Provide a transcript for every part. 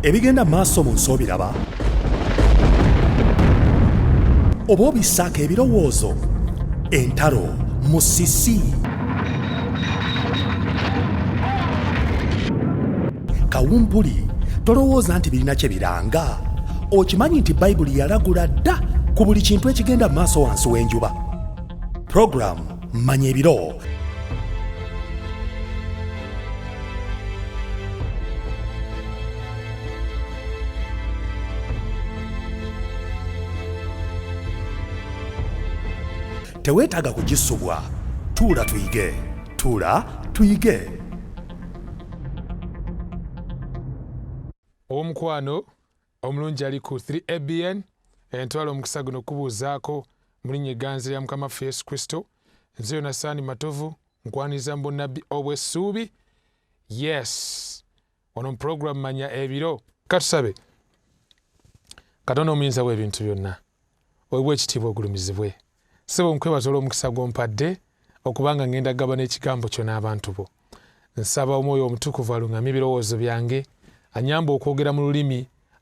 ebigenda maaso mu nsi obiraba oba obisaako ebirowoozo entalo mu sisi kawumpuli tolowooza nti birina kye biranga okimanyi nti bayibuli yalagula dda ku buli kintu ekigenda maaso wansi w'enjuba puroguramu manya ebiro teweetaaga kugisubwa tuula tuyige omukwano omulungi ali ku 3ABN entwala omukisa guno kubuuzaako mu linnya egganzi lya mukama waffe Yesu Kristo nze Yonasaani Matovu nkwaniza mu bunnabbi obw'essuubi yes ono mu puroguramu manya ebiro katusabe Katonda omuyinza w'ebintu byonna weebwe ekitiibwa ogulumizibwe ssebo nkwebaza olw'omukisa gw'ompadde okubanga ngenda gabana ekigambo kyo n'abantu bo nsaba omwoyo omutukuvu aluŋŋamye ebirowoozo byange anyamba okwogera mu lulimi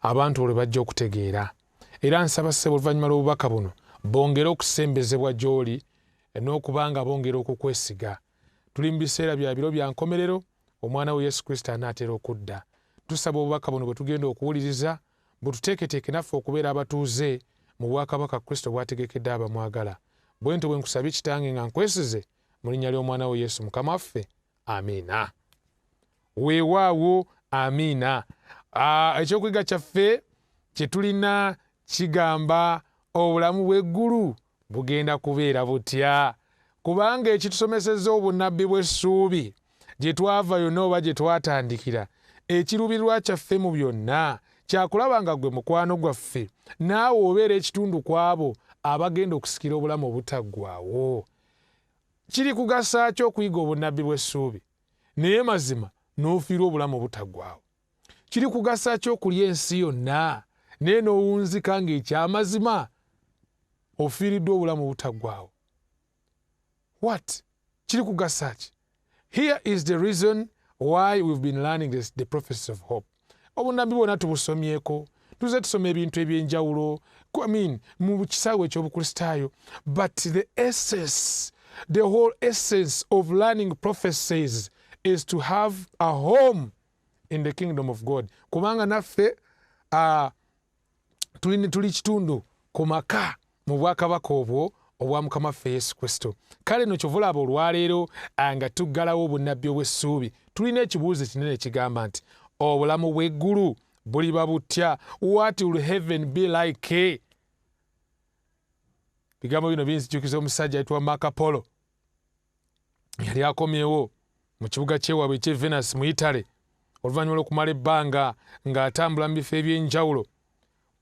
abantu olwe bajja okutegeera era nsaba ssebo oluvannyuma lw'obubaka buno bongere okusembezebwa gy'oli n'okubanga bongera okukwesiga tuli mu biseera bya biro bya nkomerero omwana we Yesu Kristo anaatera okudda tusaba obubaka buno bwe tugenda okuwuliriza bututeeketeeke naffe okubeera abatuuze mu bwakabaka Kristo bwategekedde abamwagala bwentyo bwe nkusabye kitange nga nkwesize mu linnya ly'omwana we Yesu mukama waffe amiina weewaawo amiina ekyokuyiga kyaffe kye tulina kigamba obulamu bw'eggulu bugenda kubeera butya kubanga ekitusomesezza obunnabbi bw'essuubi gye twava yonna oba gye twatandikira ekiruubirwa kyaffe mu byonna kyakulaba nga gwe mukwano gwaffe naawe obeera ekitundu ku abo abagenda okusikira obulamu obutaggwaawo kiri kugasa ki okuyiga obunnabbi bw'essuubi naye mazima n'ofiirwa obulamu obutaggwaawo kiri kugasa ki okulya ensi yonna naye n'owunzika ng'ekyamazima ofiiriddwa obulamu obutaggwaawo what kiri kugasa ki here is the reason why we've been learning the prophecies of hope obunnabbi bwonna tubusomyeko tuze tusoma ebintu ebyenjawulo mu kisaawe ekyobukristaayo but the whole essence of learning prophecies is to have a home in the kingdom of God kubanga naffe tuli kitundu ku maka mu bwakabaka obwo obwa mukama waffe Yesu Kristo kale no kyovulaba olwaleero nga tuggalawo obunnabbi obw'essuubi tulina ekibuuzo kinene ekigamba nti obulamu bw'eggulu buliba butya what will heaven be like bigambo bino binzijukiza omusajja ayitibwa Marco Polo yali akomyewo mu kibuga ky'ewaabwe eky'e Venice mu Italy oluvannyuma lw'okumala ebbanga ng'atambula mu bifo eby'enjawulo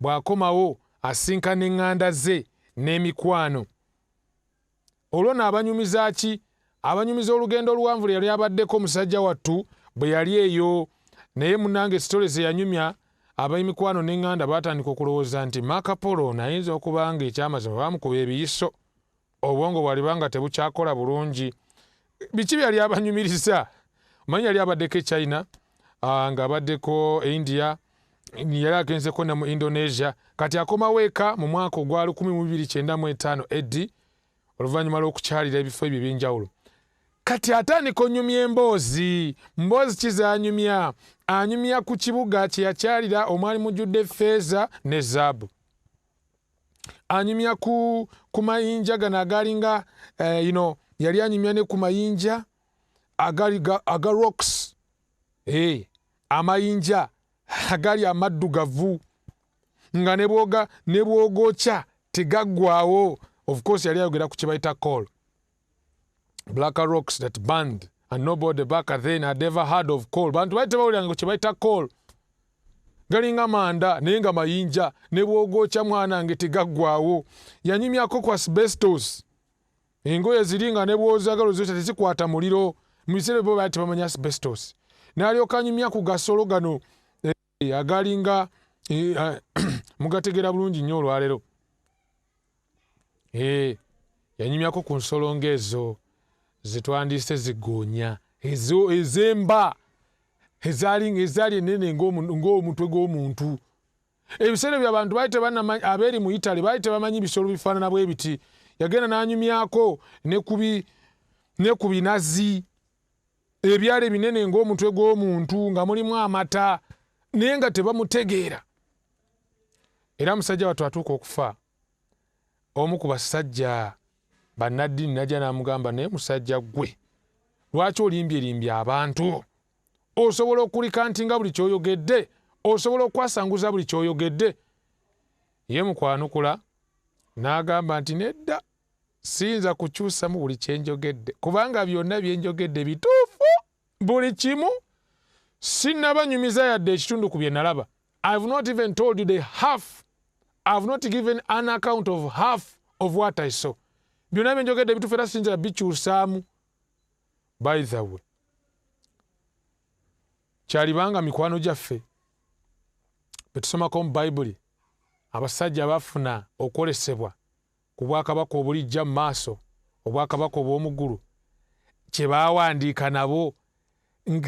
bw'akomawo asinkana eŋŋanda ze n'emikwano olwo n'abanyumiza ki abanyumiza olugendo oluwanvu yali abaddeko omusajja wattu bwe yali eyo naye munnange sitole ze yanyumya ab'emikwano n'eŋŋanda baatandika okulowooza nti Marco Polo nayinza okuba nga ekyamazima baamukuba ebiyiso obwongo bwalibanga tebukyakola bulungi biki byali abanyumiriza omanyi yali abaddeko e China ng'abaddeko e India yali agenzeko ne mu Indonesia kati akomawo eka mu mwaka ogwa 1295 AD oluvannyuma lw'okukyalira ebifo ebyo eby'enjawulo kati atandika onyumya emboozi mboozi kizanyumya anyumya ku kibuga kye yakyalira omwali mujjudde effeeza ne zaabu anyumya ku mayinja gano agalinga yali anyumya ne ku mayinja aga rocks amayinja agali amaddugavu nga ne bwogokya tegaggwaawo of course yali ayogera ku kye bayita coal black rocks that burned and nobody back then had ever heard of coal bantu baite bawuliranga ku kye bayita coal galinga manda naye nga mayinja ne bwogokya mwanange tegaggwaawo yanyumyako ku asbestos engoye ziringa ne bwozagalo zose tezikwata muliro mu biseera byo bati bamanya asbestos n'alyoka anyumya ku gasolo gano agalinga mugategera bulungi nnyo olwaleero yanyumyako ku nsolo ng'ezo zetwandise zigoonya ezemba ezaali enene ng'omutwe gw'omuntu. Ebiseera by'abantu baali tebannamanyi, abeeri mu Italy baali tebamanyi bisolo bifaanana bwe biti. Yagenda n'anyumyako ne ku binazi ebyali binene ng'omutwe gw'omuntu nga mulimu amata naye nga tebamutegeera. Era musajja wattu atuuka okufa, omu ku basajja bannaddiini najja n'amugamba, naye musajja ggwe lwaki olimbye abantu? Osobola okulikantinga buli ky'oyogedde, osobola okwasanguza buli ky'oyogedde. Ye mukwanukula n'agamba nti nedda, siyinza kukyusamu buli kyenjogedde kubanga byonna byenjogedde bituufu buli kimu. Sinnabanyumiza yadde ekitundu ku bye nalaba. I've not even told you the half. I've not given an account of half of what I saw. Byonna byenjogedde bituufu era siyinza bikyusaamu. By the way, kyalibanga mikwano gyaffe betusomako mu Bayibuli abasajja bafuna okwolesebwa ku bwakabaka obulijja mu maaso, obwakabaka obw'omu ggulu, kye baawandiika nabo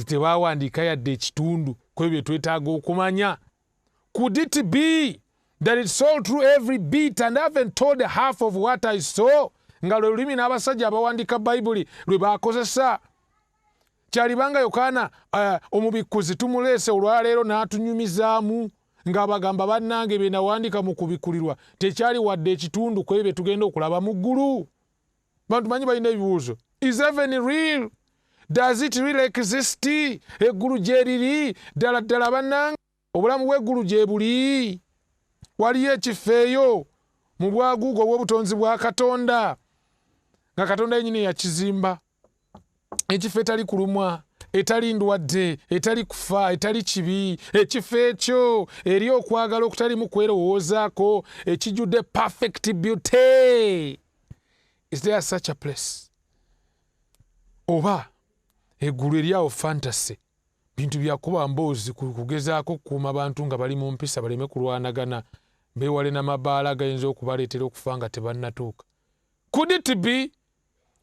tebawandiika yadde ekitundu ku ebyo twetaaga okumanya. Could it be that it's all through every bit and I haven't told half of what I saw? Nga lwe lulimi n'abasajja abawandiika Bayibuli lwe baakozesa. Kyalibanga Yokaana omubikkuzi tumuleese olwaleero n'atunyumizaamu ng'abagamba bannange bye nawandiika mu kubikkulirwa tekyali wadde ekitundu ku ebyo tugenda okulaba mu ggulu. Bantu manyi balina ebibuuzo. Is heaven real? Does it really exist? Eggulu gye liri? Ddala ddala bannange obulamu bw'eggulu gye buli? Waliyo ekifo eyo mu bwaguugo obw'obutonzi bwa Katonda nga Katonda yennyini yakizimba. Ekifo etali kulumwa, etali ndwadde, etali kufa, etali kibi. Ekifo ekyo eri okwagala okutalimu kwerowoozaako, ekijjudde perfect beauty. Is there such a place? Oba eggulu eryawo fantasy, bintu byakuba mboozi kugezaako okukuuma abantu nga bali mu mpisa baleme kulwanagana, beewale n'amabaala agayinza okubaleetera okufa nga tebannatuuka. Could it be?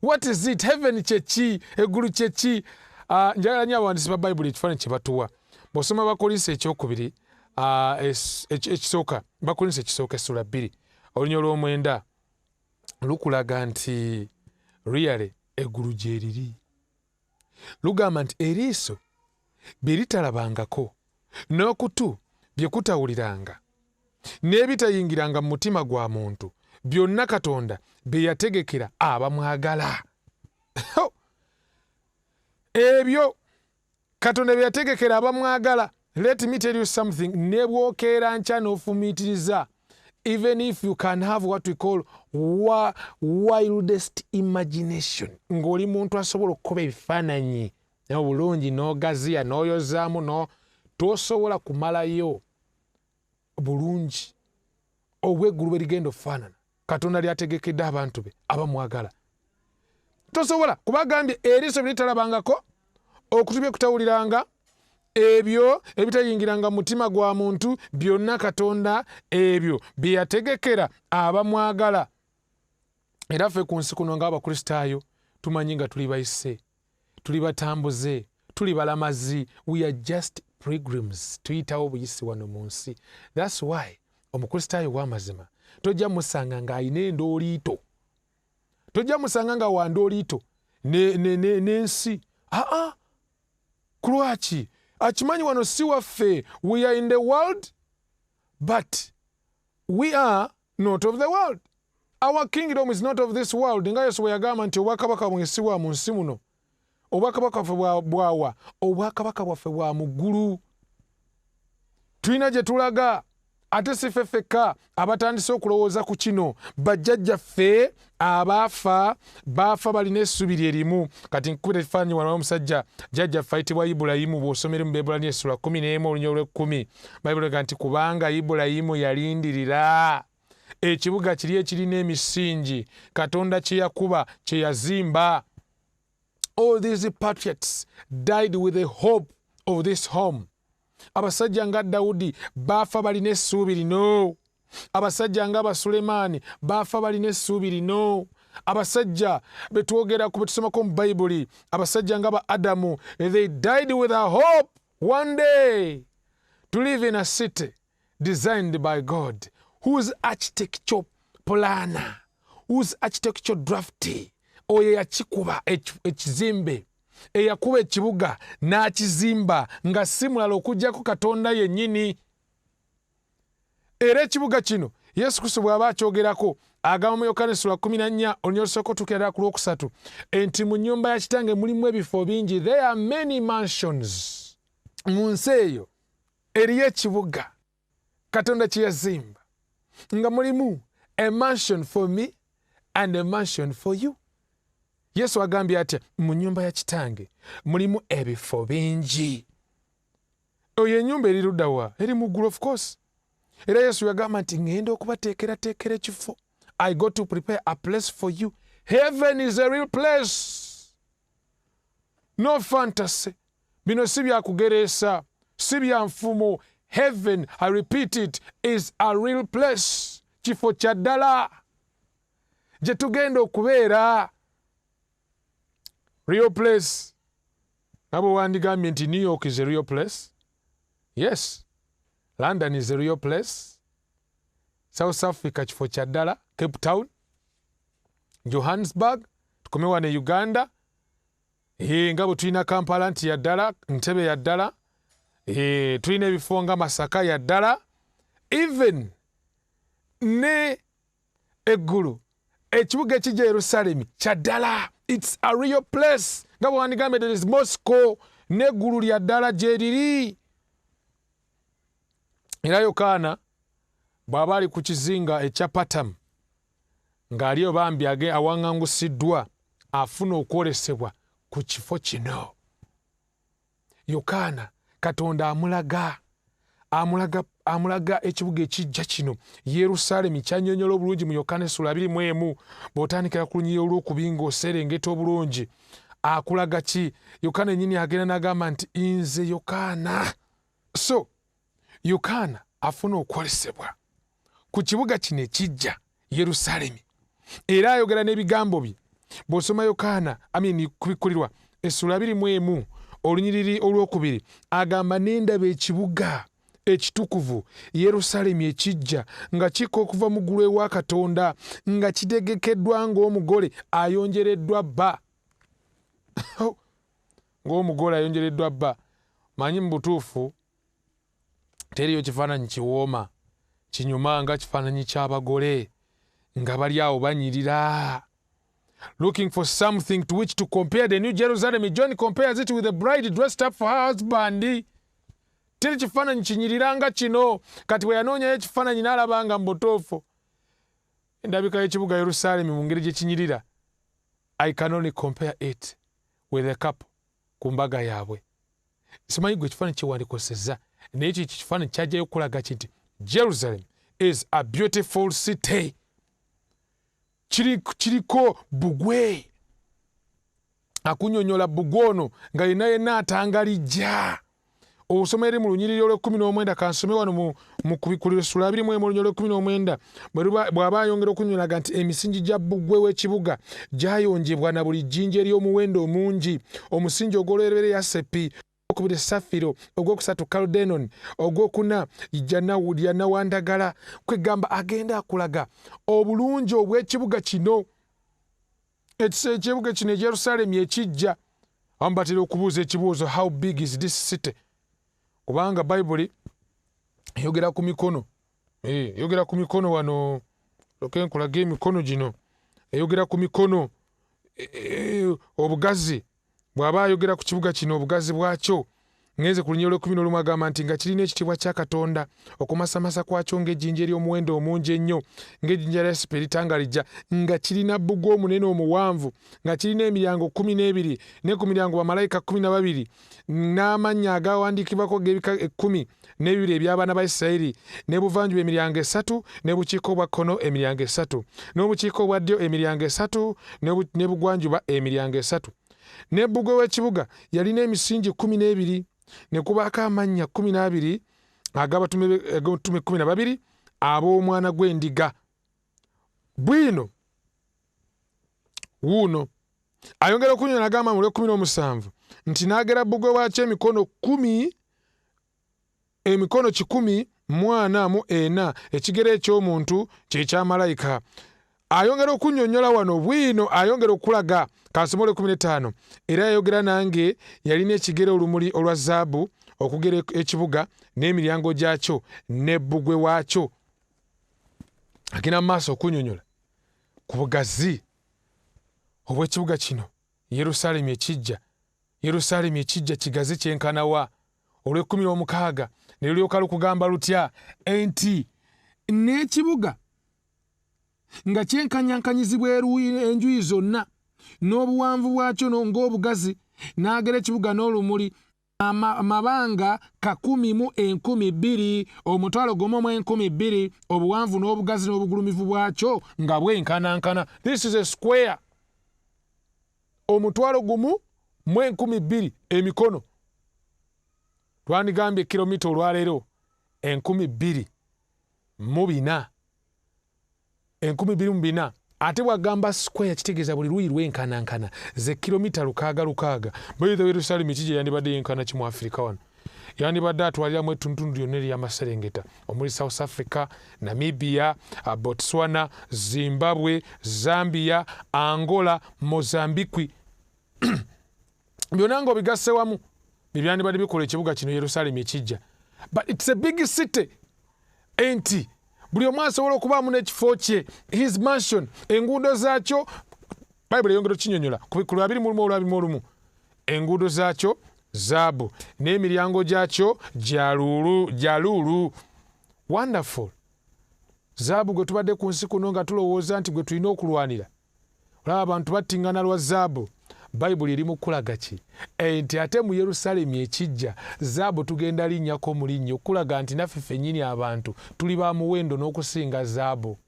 What is it? Heaven kyeki? Eggulu kyeki? Njagala nnyo abawandiisi ba Bayibuli ekifaananyi kye batuwa. Bw'osoma Bakolinso ekyokubiri ekisooka, Bakolinso ekisooka essula 2 olunya olw'omwenda lukulaga nti really eggulu gye liri. Lugamba nti eriiso bye litalabangako, n'okutu bye kutawuliranga, n'ebitayingiranga mu mutima gwa muntu, byonna Katonda bye yategekera abamwagala. Ebyo Katonda bye yategekera abamwagala. Let me tell you something. Ne bwokeera nkya n'ofumiitiriza, even if you can have what we call wildest imagination, ng'oli muntu asobola okukoba ebifaananyi obulungi n'ogaziya n'oyozaamu tosobola kumalayo bulungi obw'eggulu bwe ligenda okufaanana Katonda lyategekedde abantu be abamwagala. Tosobola kubagambye eriiso bye litalabangako, okutu bye kutawuliranga, ebyo ebitayingiranga mu mutima gwa muntu, byonna Katonda ebyo bye yategekera abamwagala. Era ffe ku nsi kuno ng'Abakristaayo tumanyi nga tuli bayise, tuli batambuze, tuli balamazi. We are just pilgrims. Tuyitawo buyisi wano mu nsi. That's why Omukristaayo w'amazima tojja musanga ng'ayina endooliito, tojja musanga nga wa ndooliito n'ensi. Kulwaki? Akimanyi wano si waffe. We are in the world but we are not of the world. Our kingdom is not of this world. Nga Yesu bwe yagamba nti obwakabaka bwe si bwa mu nsi muno, obwakabaka bwaffe bwawa? Obwakabaka bwaffe bwa mu ggulu. Tulina gye tulaga. Ate si ffe ffekka abatandise okulowooza ku kino. Bajjajjaffe abaafa baafa balina essubi lyerimu. Kati nkubira ekifaananyi wano omusajja jjajjaffe ayitibwa Ibulayimu. Bw'osomera mu Baibuli essula 11 olunya olw'ekkumi, Bayibuli ega nti kubanga Ibulayimu yalindirira ekibuga kiri ekirina emisingi Katonda kye yakuba kye yazimba. All these patriots died with the hope of this home. Abasajja nga Dawudi baafa balina essuubi lino. Abasajja nga Abasulemaani baafa balina essuubi lino. Abasajja betwogera ku betusomako mu Bayibuli, abasajja nga Adamu, they died with a hope one day to live in a city designed by God, whose architectural planner, whose architectural draftee, oyo yakikuba ekizimbe, eyakuba ekibuga n'akizimba nga si mulala okuggyako Katonda yennyini. Era ekibuga kino Yesu Kristo bw'aba akyogerako agamba mu Yokaana 14 olunyiriri olusooka okutuukira ku lwokusatu nti mu nnyumba ya Kitange mulimu ebifo bingi. There are many mansions. Mu nsi eyo eriyo ekibuga Katonda kye yazimba nga mulimu a mansion for me and a mansion for you. Yesu agambye atya, mu nnyumba ya Kitange mulimu ebifo bingi. Oyo ennyumba eri ludda wa? Eri mu ggulu, of course. Era Yesu yagamba nti ngenda okubateekerateekera ekifo. I go to prepare a place for you. Heaven is a real place. No fantasy. Bino si byakugereesa, si bya nfumo. Heaven, I repeat it, is a real place. Kifo kya ddala gye tugenda okubeera. Real place. Nabo wandigambye nti New York is a real place. Yes. London is a real place. South Africa kifo kya ddala. Cape Town, Johannesburg, tukome wano Uganda. Nga bwe tulina Kampala nti ya ddala, Ntebe ya ddala. Tulina ebifo nga Masaka ya ddala. Even ne Ggulu, ekibuga ekijja Yerusalemu kya ddala. It's a real place. Nga bwe wandigambye there is Moscow, ne Ggulu lya ddala gye liri. Era Yokaana bw'aba ali ku kizinga ekya Patamu ng'aliyo bambi awaŋŋangusiddwa afuna okwolesebwa ku kifo kino. Yokaana Katonda amulaga ekibuga ekijja kino Yerusaalemi kyannyonnyola obulungi mu Yokaana 21 bw'otandikira ku lunyiriri olw'okubiri ng'oserengeta obulungi. Akulaga ki? Yokaana yennyini agenda n'agamba nti nze Yokaana. So Yokaana afuna okwolesebwa ku kibuga kino ekijja Yerusaalemi. Era ayogera n'ebigambo bye. Bw'osoma Yokaana kubikkulirwa 21 olunyiriri olw'okubiri agamba n'endaba ekibuga ekitukuvu Yerusaalemi ekijja nga kikka okuva mu ggulu ewa Katonda nga kitegekeddwa ng'omugole ayonjereddwa bba. Ng'omugole ayonjereddwa bba. Manyi mu butuufu teriyo kifaananyi kiwooma kinyuma nga kifaananyi ky'abagole nga bali awo banyirira. Looking for something to which to compare the New Jerusalem. John compares it with a bride dressed up for her husband. Teri kifaananyi kinyirira nga kino. Kati bwe yanoonyayo ekifaananyi n'alaba nga mbutuufu. Endabika y'ekibuga Yerusaalemi mu ngeri gye kinyirira. I can only compare it with a couple ku mbaga yaabwe. Simanyi gwe ekifaananyi kye wandikosezza. Naye ekyo ekifaananyi kyajjayo okulaga kinti Jerusalem is a beautiful city. Kiriko bbugwe. Akunnyonnyola bbugwe ono nga yenna atangalijja. Osoma eri mu lunyiriri olw'19 kansome wano mu kubikkulirwa 21 olunyiriri olw'19 bw'aba ayongera okunnyonnyola nti emisingi gya bbugwe w'ekibuga gyayonjebwa na buli jjinja ery'omuwendo omungi. Omusingi ogw'olwereberye yasepi, ogwokubiri safiro, ogwokusatu kaldenon, ogwokuna yanawandagala. Kwegamba agenda akulaga obulungi obw'ekibuga kino. Ekibuga kino e Yerusaalemi ekijja. Abamu batera okubuuza ekibuuzo, how big is this city? Kubanga Bayibuli eyogera ku mikono. Eyogera ku mikono wano. Loke nkulaga emikono gino. Eyogera ku mikono. Obugazi. Bw'aba ayogera ku kibuga kino obugazi bwakyo. Ngenze ku lunyiriri olw'11 agamba nti nga kirina ekitiibwa kya Katonda okumasamasa kwakyo ng'ejjinja ery'omuwendo omungi ennyo, ng'ejjinja lya yasipi eritangalijja, nga kirina bbugwe omunene omuwanvu, nga kirina emiryango 12, ne ku miryango bamalayika 12, n'amannya agawandiikibwako g'ebika 10 n'ebibiri eby'abaana ba Isirayiri, ne buvanjuba emiryango 3, ne bukiika obwa kkono emiryango 3, n'obukiika obwa ddyo emiryango 3, ne bugwanjuba emiryango 3. Ne bbugwe w'ekibuga yalina emisingi 12, ne kubaako amannya 12 ag'abatume 12 ab'omwana gw'endiga. Bwino wuuno ayongera okunnyonnyola agamba mu 17 nti n'agera bbugwe waakyo emikono 10 emikono 144 ekigere eky'omuntu kye kya malayika. Ayongera okunnyonnyola wano bwino, ayongera okulaga kansomole 15 era yayogera nange yalina ekigere olumuli olwa zaabu okugera ekibuga n'emiryango gyakyo ne bbugwe waakyo. Agenda mu maaso okunnyonnyola ku bugazi obw'ekibuga kino Yerusaalemi ekijja. Yerusaalemi ekijja kigazi kyenkanawa olw'16 ne lulyoka lukugamba lutya enti n'ekibuga nga kyenkanyankanyizibwa enjuyi zonna n'obuwanvu bwakyo ng'obugazi n'agera ekibuga n'olumuli amabanga 1,012 omutwalo gumu mu 12 obuwanvu n'obugazi n'obugulumivu bwakyo nga bwenkanankana. This is a square. Omutwalo gumu mu 12 emikono twandigambye kilomita olwaleero 2,400 2,400 ate bwagamba square kitegeeza buli luuyi lwenkanankana ze kilomita 600. By the way, Yerusaalemi kije yandibadde yenkana ki mu Afrika wano? Yandibadde atwaliramu ettuntundu lyonna ery'amaserengeta omuli South Africa, Namibia, Botswana, Zimbabwe, Zambia, Angola, Mozambique. Byonna ng'obigasse wamu byandibadde bikola ekibuga kino Yerusaalemi ekijja. But it's a big city. Enti buli omu asobola okubaamu n'ekifo kye, his mansion, enguudo zaakyo Bayibuli eyongera okinnyonnyola ku 21 enguudo zaakyo zaabu n'emiryango gyakyo gyaluulu. Wonderful. Zaabu gwe tubadde ku nsi kuno nga tulowooza nti gwe tulina okulwanira. Olaba abantu battingana lwa zaabu. Bayibuli eri mu kulaga ki? Enti ate mu Yerusaalemi ekijja zaabu tugenda linnyako mu linnyo okulaga nti naffe ffennyini abantu tuli ba muwendo n'okusinga zaabu.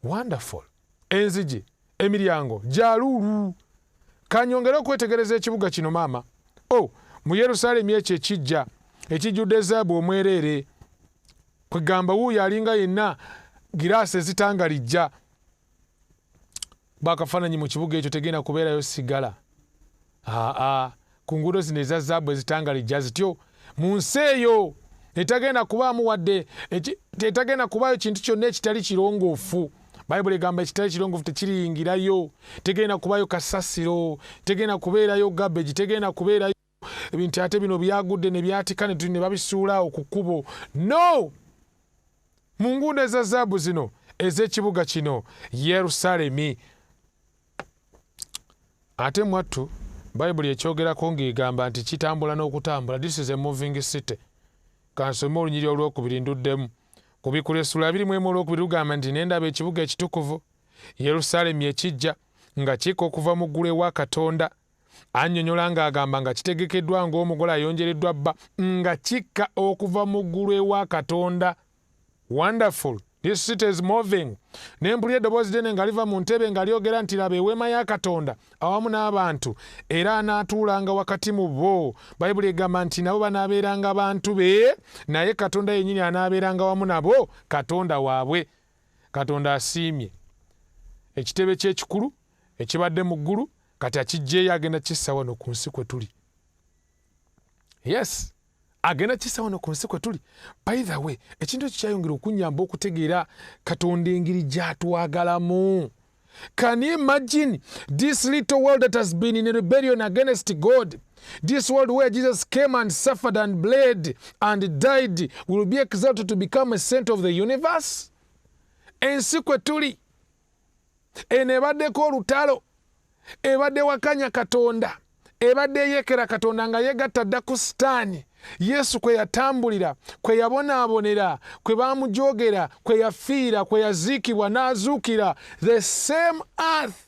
Wonderful. Enzigi, emiryango gyaluulu. Kanyongera okwetegereza ekibuga kino maama. Mu Yerusaalemi ekyo ekijja ekijjudde zaabu omwereere. Kwegamba wuuyo alinga yenna giraasi ezitangalijja. Bakafaananyi mu kibuga ekyo tegenda kubeerayo sigala. Ku nguudo zino eza zaabu ezitangalijja zityo mu nsi eyo etagenda kubaamu wadde etagenda kubaayo kintu kyonna ekitali kirongoofu. Bayibuli egamba ekitali kirongoofu tekiriyingirayo. Tegenda kubaayo kasasiro, tegenda kubeerayo garbage, tegenda kubeerayo ebintu ate bino byagudde ne byatika ne babisuulaawo ku kkubo. No! Mu nguudo eza zaabu zino ez'ekibuga kino Yerusaalemi. Ate mwattu Bayibuli ekyogerako ng'egamba nti kitambula n'okutambula. This is a moving city. Kansome olunyiri olwokubiri nduddemu. Ku Bikulu essula 21 lugamba nti nendaba ekibuga ekitukuvu Yerusaalemi ekijja nga kika okuva mu ggulu ewa Katonda. Annyonnyola ng'agamba nga kitegekeddwa ng'omugole ayonjereddwa bba nga kika okuva mu ggulu ewa Katonda. Wonderful. This city is moving. Nempulira eddoboozi ddene nga liva mu ntebe nga lyogera nti laba eweema ya Katonda awamu n'abantu era anaatuulanga wakati mu bo. Bayibuli egamba nti nabo banaabeeranga bantu be naye Katonda yennyini anaabeeranga wamu nabo Katonda waabwe. Katonda asiimye. Ekitebe ky'ekikulu ekibadde mu ggulu kati akiggyeeyo agenda kissa wano ku nsi kwe tuli. Yes. Agenda kissa wano ku nsi kwe tuli. By the way, ekintu ekyo kyayongera okunnyamba okutegeera Katonda engeri gy'atwagalamu. Can you imagine this little world that has been in rebellion against God? This world where Jesus came and suffered and bled and died will be exalted to become a center of the universe? Ensi kwe tuli. Eno ebaddeko olutalo. Ebadde wakanya Katonda. Ebadde yeekera Katonda nga yeegatta dda ku Sitaani. Yesu kwe yatambulira, kwe yabonaabonera, kwe baamujogera, kwe yafiira, kwe yaziikibwa n'azuukira. The same earth.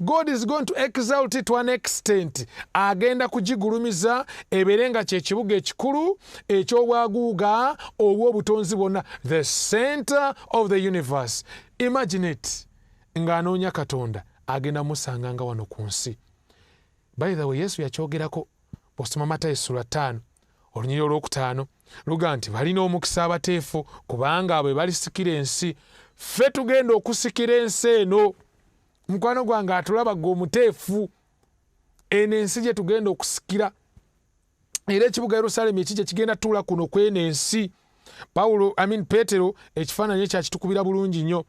God is going to exalt it to an extent. Agenda kugigulumiza ebeere nga kye kibuga ekikulu eky'obwaguuga obw'obutonzi bwonna. The center of the universe. Imagine it. Ng'anoonya Katonda agenda musanga nga wano ku nsi. By the way, Yesu yakyogerako bw'osoma Matayo essula 5 olunyiri olwokutaano luga nti balina omukisa abateefu kubanga abo balisikira ensi. Ffe tugenda okusikira ensi eno. Mukwano gwange atulabaga omuteefu. Eno ensi gye tugenda okusikira era ekibuga Yerusalemu ekijja kigenda tuula kuno kweno ensi. Peetero ekifaananyi ekyo akitukubira bulungi nnyo.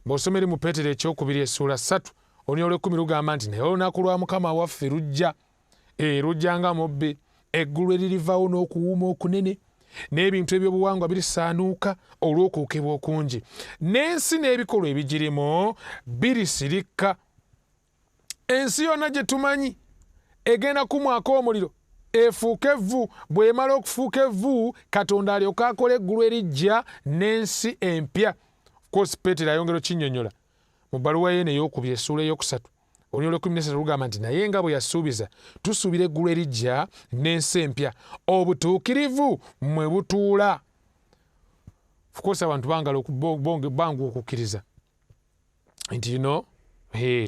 Bw'osomera mu Peetero ekyokubiri essuula 3 olunya olw'ekkumi lugamba nti naye olunaku lwa Mukama waffe lujja, lujja nga mubbe, eggulu eririvaawo n'okuwuuma okunene, n'ebintu ebyobuwangwa birisaanuuka olw'okwokebwa okungi, n'ensi n'ebikolwa ebigirimu birisirikka. Ensi yonna gye tumanyi egenda kumwako omuliro efuuke evvu. Bw'emala okufuuka evvu, Katonda alyoka akola eggulu eriggya n'ensi empya. Of course Peetero ayongera okinnyonnyola mu bbaluwa ye ey'okubiri essuula ey'okusatu olunya olw'ekkumi lugamba nti naye nga bwe yasuubiza tusuubira eggulu eriggya n'ensi empya, obutuukirivu mwe butuula. Of course abantu bangu okukkiriza nti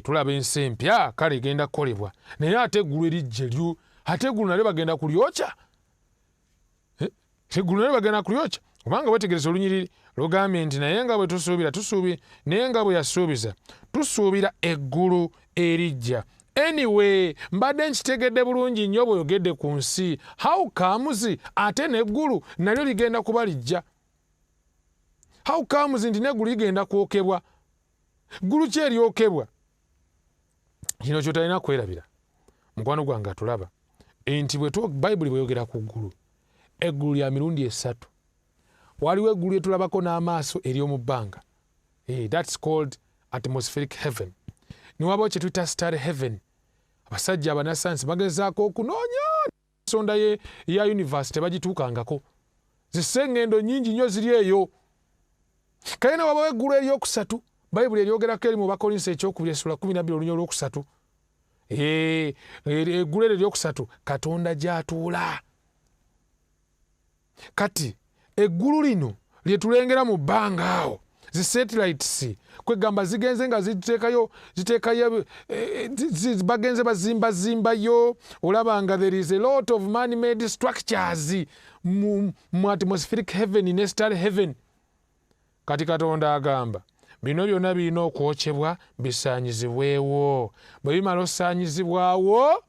tulaba ensi empya kale egenda kukolebwa, naye ate eggulu eriggya lyo, ate eggulu nalyo bagenda kulyokya. Eggulu nalyo bagenda kulyokya. Kubanga wetegereza olunyiriri lugambye nti naye nga bwe naye nga bwe yasuubiza tusuubira eggulu eriggya. Anyway, mbadde nkitegedde bulungi nnyo bw'oyogedde ku nsi. How comes ate n'eggulu nalyo ligenda kuba lijja? How comes nti n'eggulu ligenda kwokebwa? Ggulu ki eryokebwa? Kino ky'otalina kwerabira mukwano gwange atulaba nti Bayibuli bweyogera ku ggulu, eggulu lya mirundi 3. Waliwo eggulu lyetulabako n'amaaso ery'omu bbanga, that's called atmospheric heaven. Niwabawo kye tuyita star heaven. Abasajja abanasayansi bagezaako okunoonya ensonda ya universe tebagituukangako. Ziseŋŋendo nnyingi nnyo ziri eyo. Kale ne wabawo eggulu eryokusatu. Bayibuli eryogerako eri mu Bakolinso ekyokubiri essuula 12 olunya olwokusatu. Eggulu eryo eryokusatu Katonda gy'atuula. Kati eggulu lino lye tulengera mu bbanga awo, zi satellites kwegamba zigenze nga ziteekayo bagenze bazimbazimbayo. Olaba nga there is a lot of man-made structures mu atmospheric heaven ne star heaven. Kati Katonda agamba bino byonna birina okwokebwa bisaanyizibwewo. Bwe bimala osaanyizibwawo,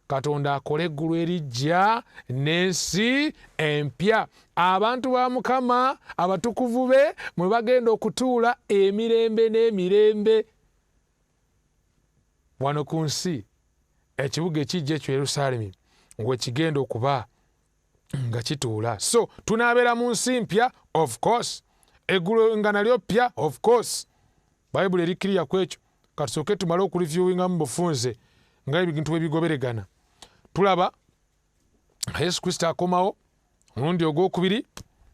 Katonda akole eggulu eriggya n'ensi empya. Abantu ba Mukama abatukuvu be mwe bagenda okutuula emirembe n'emirembe. Wano ku nsi ekibuga ekijja ekyo Yerusaalemi ngwe kigenda okuba nga kituula. So tunaabeera mu nsi mpya, of course. Eggulu nga nalyo ppya, of course. Bayibuli erikkiriya ku ekyo. Katusooke tumale okulivyuwinga mu bufunze nga ebintu bwe bigoberegana. Tulaba Yesu Kristo akomawo omulundi ogwokubiri,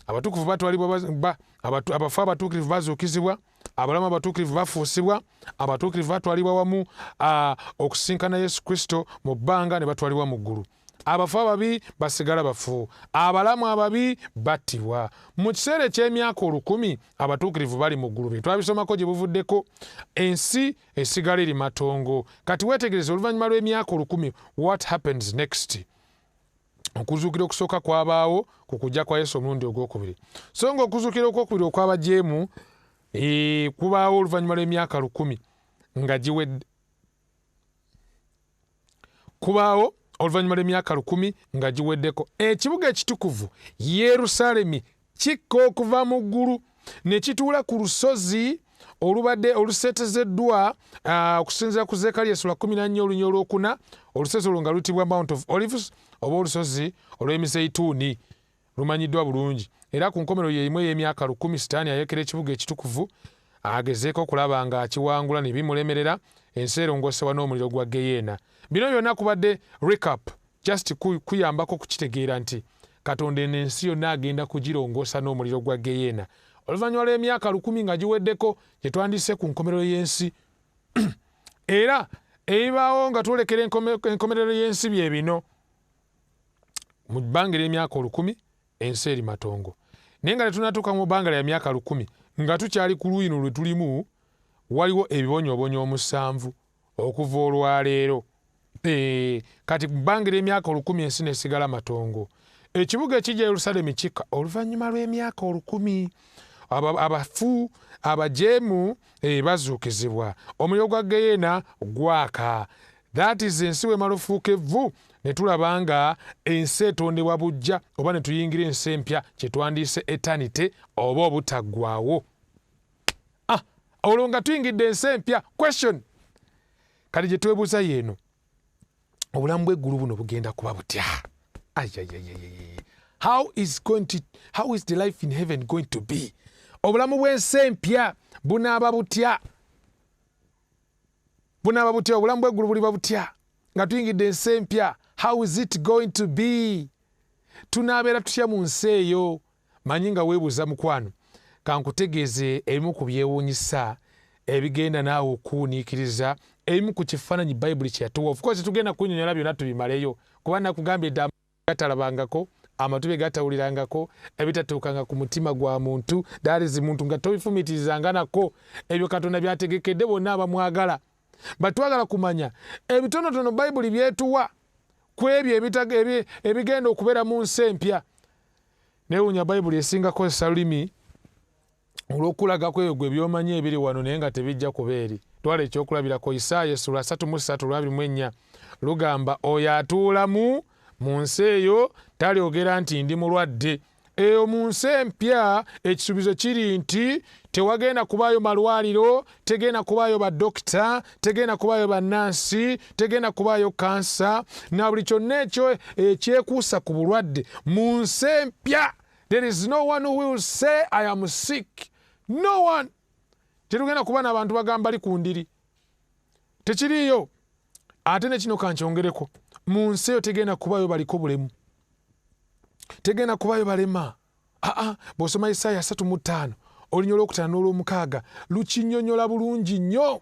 abatukuvu batwalibwa, abafu abatuukirivu bazuukizibwa, abalamu abatuukirivu bafuusibwa, abatuukirivu batwalibwa wamu okusinkana Yesu Kristo mu bbanga ne batwalibwa mu ggulu. Abafu ababi basigala bafu, abalamu ababi battibwa. Mu kiseera eky'emyaka 1000 abatuukirivu bali mu ggulu. Twabisomako gye buvuddeko, ensi esigala eri matongo. Kati weetegereze oluvannyuma lw'emyaka 1000 what happens next? Okuzuukira okusooka kwabaawo ku kujja kwa Yesu omulundi ogwokubiri. So nga okuzuukira okwokubiri okw'abajeemu kubaawo oluvannyuma lw'emyaka 1000 nga giwedde. Kubaawo oluvannyuma lw'emyaka 1000 nga giweddeko. Ekibuga ekitukuvu Yerusaalemi kikka okuva mu ggulu ne kituula ku lusozi olubadde oluseetezeddwa okusinziira ku Zekkaliya essula 14 olunya olwokuna. Olusozi olwo nga luyitibwa Mount of Olives oba olusozi olw'emizeeyituuni, lumanyiddwa bulungi. Era ku nkomerero y'emu ey'emyaka 1000 Sitaani ayekera ekibuga ekitukuvu agezeeko okulaba nga akiwangula ne bimulemerera, ensi erongoosebwa n'omuliro gwa Geyeena. Bino byonna kubadde recap, just kuyambako kukitegeera nti Katonda ensi yonna agenda kugirongoosa n'omuliro gwa Geyeena. Oluvannyuma lw'emyaka 1000 nga giweddeko gye twandise ku nkomerero y'ensi. Era ebibaawo nga twolekera enkomerero y'ensi bye bino. Mu bbanga ly'emyaka 1000 ensi eri matongo. Naye nga tetunnatuuka mu bbanga lya myaka 1000 nga tukyali ku luuyi lwe tulimu, waliwo ebibonyoobonyo 7 okuva olwaleero. Kati mu bbanga ly'emyaka 1000 ensi nesigala matongo. Ekibuga ekijja Yerusaalemi kikka oluvannyuma lw'emyaka 1000. Abafu abajeemu bazuukizibwa, omuliro gwa Geyeena gwaka. That is ensi w'emala ofuuka evvu ne tulaba nga ensi etondebwa bujja oba ne tuyingira ensi empya kye twandiise eternity oba obutaggwaawo. Olwo nga tuyingidde ensi empya. Question kati gye twebuuza yeeno, obulamu bw'eggulu buno bugenda kuba butya? How is the life in heaven going to be? Obulamu bw'ensi empya bunaaba butya? Obulamu bw'eggulu buliba butya nga tuyingidde ensi empya? How is it going to be? Tunaabeera tutya mu nsi eyo? Manyi nga weebuuza mukwano, kankutegeeze ebimu ku byewuunyisa ebigenda naawe okuwuniikiriza ebimu ku kifaananyi Bayibuli kye yatuwa. Of course tugenda kunnyonnyola byonna tubimaleyo, kuba nakugambye dda gatalabangako, amatu bye gatawulirangako, ebitatuukanga ku mutima gwa muntu, daalizi muntu nga tobifumitirizanga nako. Ebyo Katonda byategekedde bonna abamwagala. Batwagala kumanya ebitonotono Bayibuli byetuwa ku ebyo ebigenda okubeera mu nsi empya. Neewuunya Bayibuli esingako salimi olw'okulagako eyo gwe byomanyi ebiri wano naye nga tebijja kubeeri. Twala ekyokulabirako Isaaya 33:24 lugamba, oyo atuulamu mu nsi eyo talyogera nti ndi mulwadde. Eyo mu nsi empya ekisuubizo kiri nti tewagenda kubaayo malwaliro, tegenda kubaayo baddokita, tegenda kubaayo bannansi, tegenda kubaayo kansa na buli kyonna ekyo ekyekuusa ku bulwadde. Mu nsi empya there is no one who will say I am sick. No one. Tetugenda kuba n'abantu bagamba bali ku ndiri. Tekiriyo. Ate ne kino kankyongereko, mu nsi eyo tegenda kubaayo baliko bulemu, tegenda kubaayo balema. Bw'osoma Isaaya 3:5 olunya olwokutaano n'olwomukaaga lukinnyonnyola bulungi nnyo.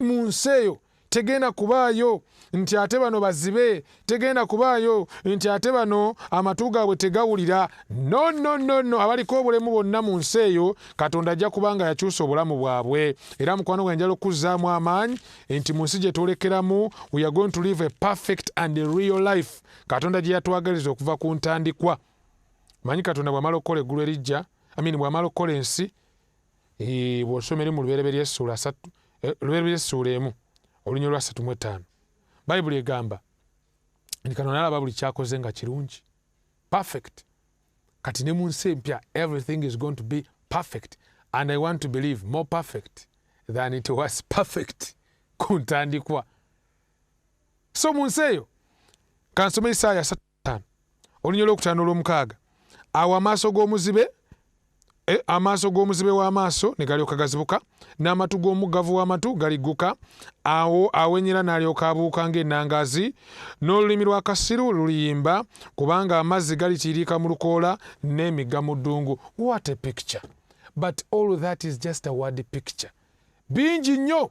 Mu nsi eyo tegenda kubaayo nti ate bano bazibe, tegenda kubaayo nti ate bano amatu gaabwe tegawulira. No. Abaliko obulemu bonna mu nsi eyo Katonda ajja kubanga yakyusa obulamu bwabwe. Era mukwano gwe njala okuzzaamu amaanyi nti mu nsi gye twolekeramu we are going to live a perfect and a real life. Katonda gye yatwagaliza okuva ku ntandikwa. Manyi Katonda bw'amala okukola eggulu erijja, bw'amala okukola ensi, bw'osomera mu Lubereberye Ssuula 1 olunya olwa 3:5 Bayibuli egamba nti Katonda alaba buli kyakoze nga kirungi, perfect. Kati ne mu nsi empya everything is going to be perfect, and I want to believe more perfect than it was perfect ku ntandikwa. So mu nsi eyo kansome Isaaya 3:5 olunya olwokutaano olw'omukaaga, awo amaaso g'omuzibe w'amaaso ne galyoka gazibuka, n'amatu g'omuggavu w'amatu galigguka. Awo awenyera n'alyoka abuuka ng'ennangaazi, n'olulimi lwa kasiru luliyimba, kubanga amazzi galitiiriika mu lukoola n'emigga mu ddungu. What a picture! But all that is just a word picture. Bingi nnyo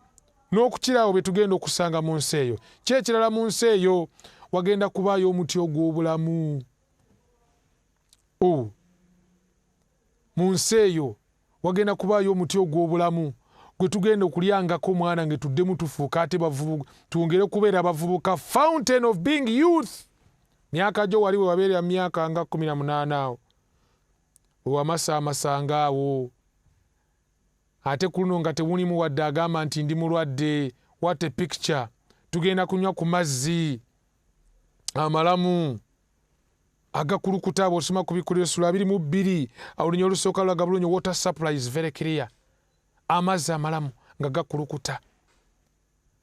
n'okukira awo bye tugenda okusanga mu nsi eyo. Kyekirala mu nsi eyo wagenda kubaayo omuti ogw'obulamu. Mu nsi eyo wagenda kubaayo omuti ogw'obulamu gwe tugenda okulyangako mwana nge tuddemu tufuuka ate twongere kubeera bavubuka. Fountain of being youth. Myaka gyo wali we wabeera myaka nga 18 awo wamasamasanga awo, ate ku luno nga tewulimu wadde agamba nti ndi mulwadde. What a picture! Tugenda kunywa ku mazzi amalamu agakulukuta. Bw'osoma ku Bikulu Essula 22 olunya olusooka lulaga bulungi, water supply is very clear. Amazzi amalamu nga gakulukuta.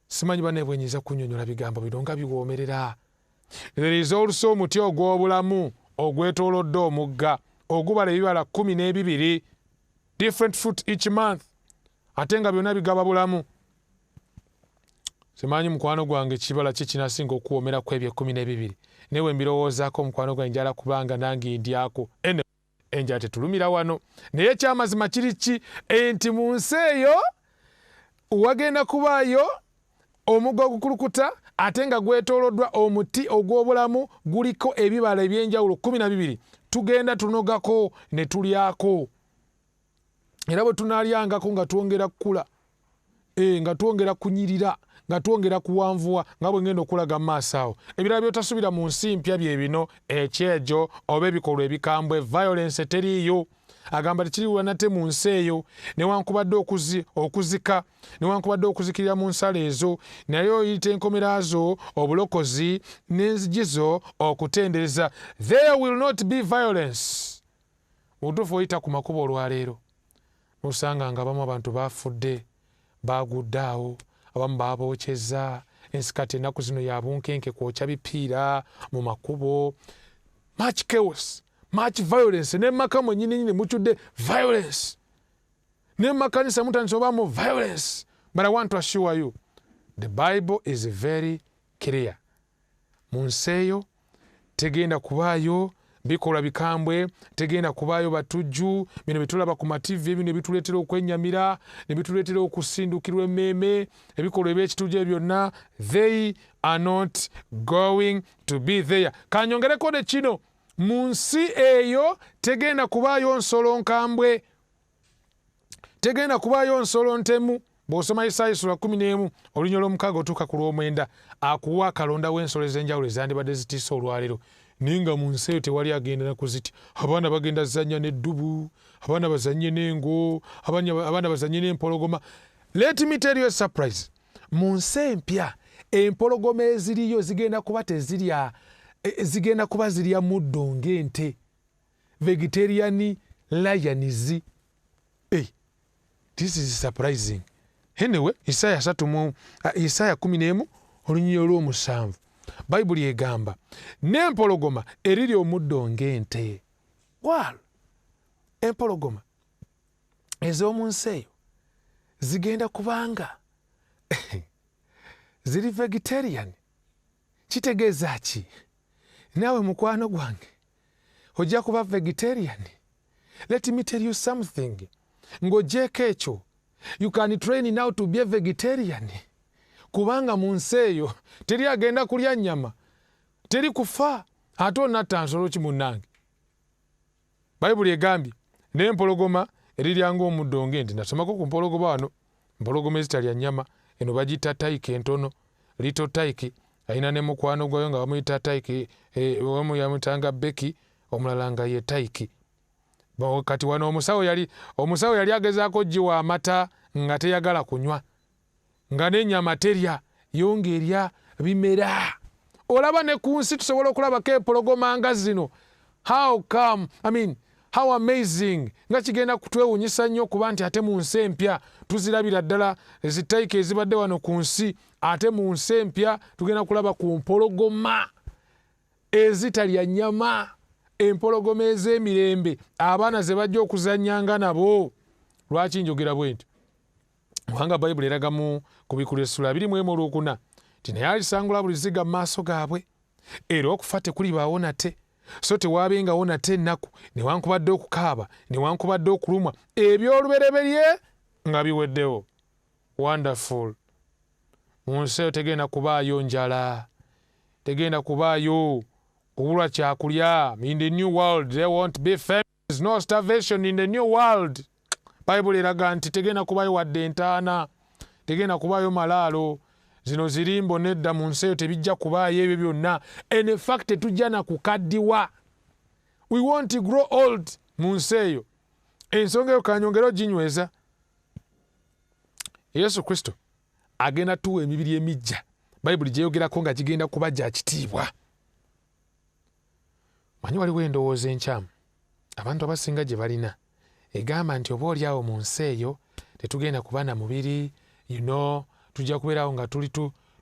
Simanyi banne bwenyiza kunnyonnyola bigambo bino nga biwoomerera. There is also omuti ogw'obulamu ogwetoolodde omugga ogubala ebibala 12, different fruit each month, ate nga byonna bigaba bulamu. Simanyi mukwano gwange kibala ki kinasinga okuwoomera ku ebyo 12. Newe mbirowoozaako mukwano gwange njala kubanga nange ndyako. Enjala tetulumira wano. Naye ekyamazima kiri ki? Enti mu nsi eyo wagenda kubaayo omugga ogukulukuta ate nga gwetooloddwa omuti ogw'obulamu guliko ebibala eby'enjawulo 12. Tugenda tunogako ne tulyako. Era bwe tunaalyangako nga twongera kukula, nga twongera kunyirira, nga twongera kuwanvuwa, nga bwe ngenda okulaga mu maaso awo. Ebirala by'otasubira mu nsi mpya bye bino, ekyejo oba ebikolwa ebikambwe, violence teriiyo. agamba tekiriwa nate mu nsi eyo newankubadde okuzika newankubadde okuzikirira mu nsalo ezo naye oyita enkomera zo obulokozi n'enzigi zo okutendereza. There will not be violence. Obutuufu oyita ku makubo olwaleero nosanga nga abamu abantu bafudde bagudde awo, abamu babookyeza. Ensikati ennaku zino ya bunkenke kwokya bipiira mu makubo. Much chaos, much violence. N'emmaka mwennyini nyini mutudde violence. N'emmakanisa mutandise obaamu violence. But I want to assure you, the Bible is very clear. Mu nsi eyo tegenda kubaayo bikolwa bikambwe, tegenda kubaayo batujju, bino bitulaba ku mativi, bino bituleetera okwennyamira, ne bituleetera okusindukirwa emmeeme, ebikolwa eby'ekitujju byonna, they are not going to be there. Kanyongereko ne kino, mu nsi eyo tegenda kubaayo nsolo nkambwe, tegenda kubaayo nsolo ntemu. Bw'osoma Isaaya sura 11 olunyolo olw'omukaaga otuuka ku lw'omwenda akuwa akalonda w'ensolo ez'enjawulo ezandibadde zitiisa olwaleero. Ninga mu nsi eyo tewali agenda nakuziti. Abaana bagenda zanya n'eddubu, abaana bazanye n'engo, abaana bazanye n'empologoma. Let me tell you a surprise. Mu nsi empya empologoma eziriyo zigenda kuba zirya muddo ng'ente. Vegetarian lions. Hey, this is surprising. Anyway, Isaaya 11 olunyolo olw'omusanvu. Bayibuli egamba n'empologoma erirya omuddo ng'ente. Wal empologoma ez'omu nsi eyo zigenda kubanga ziri vegetarian. Kitegeeza ki? Naawe mukwano gwange ojja kuba vegetarian. Let me tell you something. Ng'ogyeko ekyo, you can train now to be a vegetarian. Kubanga mu nsi eyo teri agenda kulya nnyama, teri kufa, ate onatta nsolo ki munnange. Bayibuli egambye n'empologoma erirya ng'omuddo ng'ente. Nasomako ku mpologoma wano, empologoma ezitalya nnyama, eno bagiyita tayiki entono, little tayiki, alina ne mukwano gwayo nga bamuyita tayiki, omu yamuyitanga Beki, omulala nga ye tayiki. Kati wano omusawo yali agezaako giwa amata nga teyagala kunywa, nga n'ennyama terya, yongerya bimera. Olaba ne ku nsi tusobola okulabako empologoma nga zino. How come? How amazing. Nga kigenda kutwewunyisa nnyo okuba nti ate mu nsi empya tuzirabira ddala ezitayike ezibadde wano ku nsi, ate mu nsi empya tugenda kulaba ku mpologoma ezitalya nnyama, empologoma ez'emirembe, abaana ze bajja okuzannyanga nabo. Lwaki njogera bwe nti? Kubanga Bayibuli eraga mu Kubikkulu essula 21 nti naye alisangula buli ziga mu maaso gaabwe, era okufa tekulibaawo nate, so tewaabengawo nate ennaku, newankubadde okukaaba, newankubadde okulumwa, eby'olubereberye nga biweddewo. Wonderful. Mu nsi eyo tegenda kubaayo njala, tegenda kubaayo kubulwa kyakulya. In the new world there won't be famine. There is no starvation in the new world. Bayibuli eraga nti tegenda kubaayo wadde entaana, tegenda kubaayo malaalo, zino zirimbo nedda mu nsi eyo tebijja kubaayo ebyo byonna. And in fact tetujja na kukaddiwa. We won't grow old mu nsi eyo. Ensonga eyo kanyongero ginyweza. Yesu Kristo agenda tuwa emibiri emijja. Bayibuli gyeyogerako nga gigenda kuba gya kitiibwa. Manyi waliwo endowooza enkyamu abantu abasinga gye balina, egamba nti oba oli awo mu nsi eyo tetugenda kuba na mubiri, tujja kubeerawo nga tuli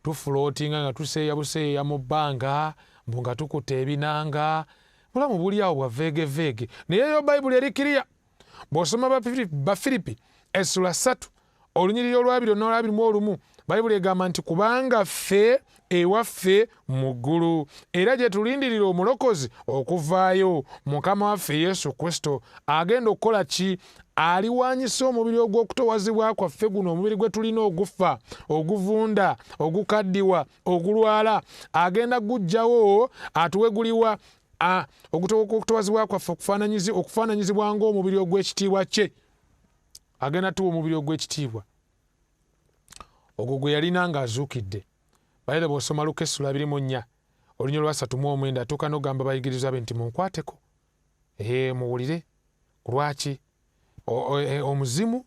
tufulootinga nga tuseeya buseeya mu bbanga, mbu nga tukutte ebinanga. Bulamu buli awo bwa veegeveege. Naye yo Bayibuli eri kiriya. Bw'osoma Bafiripi essula 3 olunyiriri olwabiri n'olwabiri Bayibuli egamba nti kubanga ffe ewaffe mu ggulu, era gye tulindirira omulokozi okuvaayo, Mukama waffe Yesu Kristo, agenda okukola ki? Aliwanyisa omubiri ogw'okutowazibwa kwaffe guno, omubiri gwe tulina ogufa, oguvunda, ogukaddiwa, ogulwala. Agenda gujjawo atuweguliwa okutowazibwa kwaffe okufaananyizibwa ng'omubiri ogw'ekitiibwa kye. Agenda tuwa omubiri ogw'ekitiibwa ogwo gwe yalina ng'azuukidde. Bayibuli bw'osoma Luka essula 24 olunyiriri olwa 39 atuuka n'ogamba abayigirizwa be nti munkwateko, muwulire Lwaki omuzimu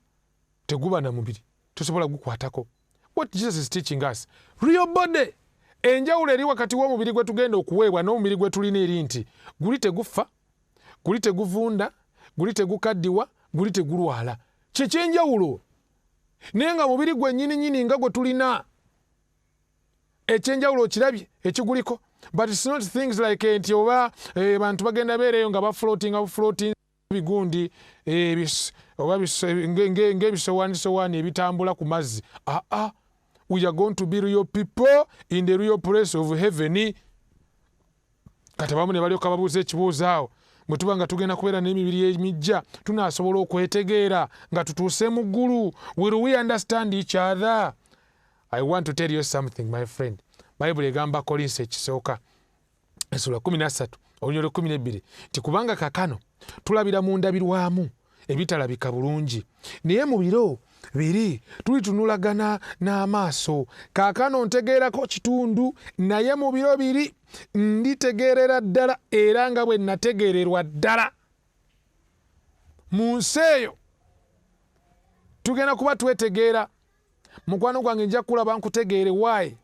teguba na mubiri tosobola gukwatako. What Jesus is teaching us, real body. Enjawulo eri wakati w'omubiri gwe tugenda okuweebwa n'omubiri gwe tulina eri nti guli tegufa, guli teguvunda, guli tegukaddiwa, guli tegulwala. Kyekyenjawulo. Naye nga mubiri gwe nnyini nga gwe tulina ekyenjawulo okirabye ekiguliko. But it's not things like nti oba bantu bagenda beereyo nga bafloating bigundi oba ng'ebisowaani ebitambula ku mazzi. We are going to be real people in the real place of heaven. Kati abamu ne balyoka babuuza ekibuuzo awo, bwe tuba nga tugenda kubeera n'emibiri emijja tunaasobola okwetegeera nga tutuuse mu ggulu. Will we understand each other? I want to tell you something, my friend. Bible egamba Kolinsi ekisooka essula 13 olunyolo 12 nti kubanga kakano tulabira mu ndabirwamu ebitalabika bulungi, naye mu biro biri tulitunulagana n'amaaso. Kaakano ntegeerako kitundu, naye mu biro biri nditegeerera ddala, era nga bwe nategeererwa ddala. Mu nsi eyo tugenda kuba twetegeera. Mukwano gwange nja kulaba nkutegeere. Why?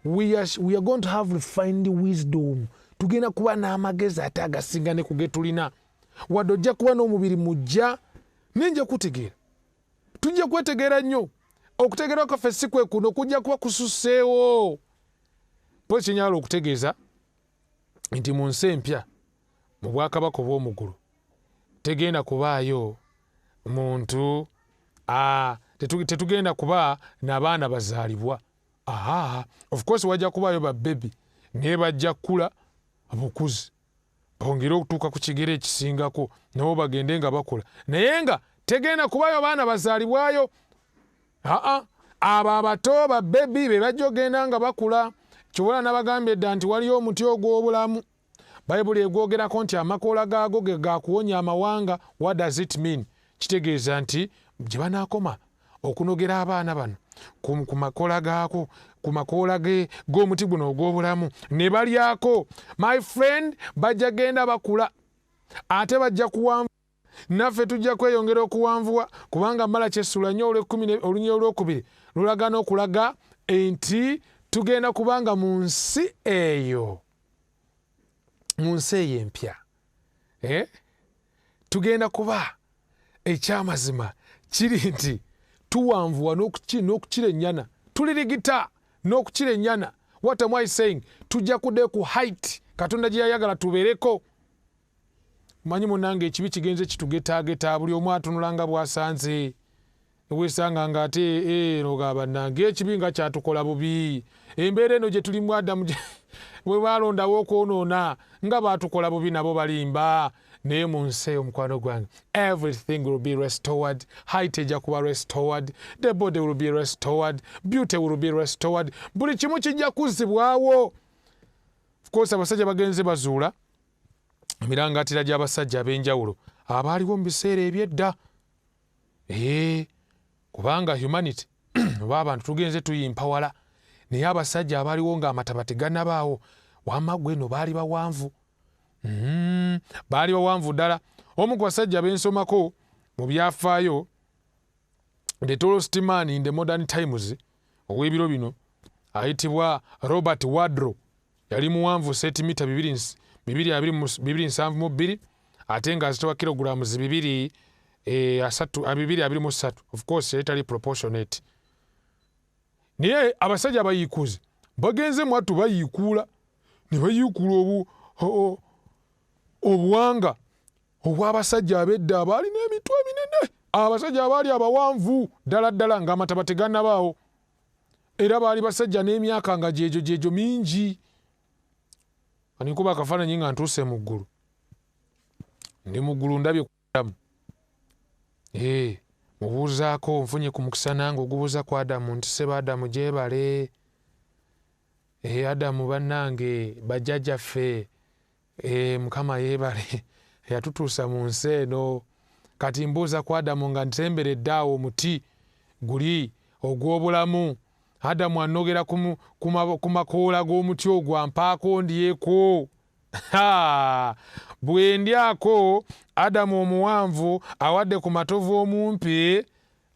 We are going to have refined wisdom. Tugenda kuba n'amagezi ate agasinga ne ku ge tulina. Wadde ojja kuba n'omubiri mujja, ninja kutegeera. Tujja kwetegeera nnyo. Okutegeera kwaffe si kwe kuno kujja kuba kususseewo. Bwe kinyala okutegeeza nti mu nsi empya mu bwakabaka obw'omu ggulu tegenda kubaayo muntu tetugenda kuba n'abaana bazaalibwa. Of course wajja kubaayo babebi naye bajja kula bukuzi bongere okutuuka ku kigero ekisingako nabo bagende nga bakula, naye nga tegenda kubaayo baana bazaalibwayo. Abo abato babebi be bajja ogenda nga bakula. Kyobola nabagambye dda nti waliyo omuti ogw'obulamu Bayibuli egwogerako nti amakoola gaago ge gakuwonya amawanga. What does it mean? Kitegeeza nti gye banaakoma okunogera abaana bano ku makoola gaako, ku makoola g'omuti guno ogw'obulamu ne balyako. My friend, bajja genda bakula ate bajja kuwanvu. Naffe tujja kweyongera okuwanvuwa kubanga Malaki essula 4 olunyiro olwokubiri lulagana okulaga nti tugenda kubanga mu nsi eyo, mu nsi eyo empya tugenda kuba ekyamazima kiri nti tuwanvuwa n'okukira ennyana, tulirigita n'okukira ennyana. What am I saying? Tujja kudde ku height Katonda gye yayagala tubeereko. Manyi munange ekibi kigenze kitugetaageta, buli omu atunulanga bwasanze. Weesanga ng'ate nogamba nange ekibi nga kyatukola bubi. Embeera eno gye tulimu Adamu bwe balondawo okwonoona nga baatukola bubi nabo balimba. Naye mu nsi eyo mukwano gwange, everything will be restored. Height ejja kuba restored. The body will be restored. Beauty will be restored. Buli kimu kijja kuzzibwawo. Of course abasajja bagenze bazuula emirangatira gy'abasajja ab'enjawulo abaaliwo mu biseera eby'edda. Kubanga humanity oba abantu tugenze tuyimpawala, naye abasajja abaaliwo ng'amataba tegannabaawo, wamma gwe no baali bawanvu. Baali bawanvu ddala. Omu ku basajja bensomako mu byafaayo, the tallest man in the modern times ow'ebiro bino ayitibwa Robert Wadrow. Yali muwanvu sentimita 272 ate ng'azitowa kilograms 223. Of course etali proportionate. Naye abasajja abayiikuuzi bagenze mwattu bayiikuula ne bayiikuula obuwanga obw'abasajja ab'edda abaalina emitwe eminene, abasajja abaali abawanvu ddala ddala ng'amataba tegannabaawo, era baali basajja n'emyaka nga gyejo mingi. Anikuba akafaananyi nga ntuuse mu ggulu, ndi mu ggulu ndabye ku Adamu. Mubuuzaako nfunye ku mukisa nange ogubuuza ku Adamu nti seba Adamu gyebale. Adamu bannange bajjajjaffe, Mukama yeebale yatutuusa mu nsi eno. Kati mbuuza ku Adamu nga ntemberedde awo omuti guli ogw'obulamu. Adamu anogera ku makoola g'omuti ogwo ampaako ndyeko. bwe ndyako Adamu omuwanvu awadde ku matovu omumpi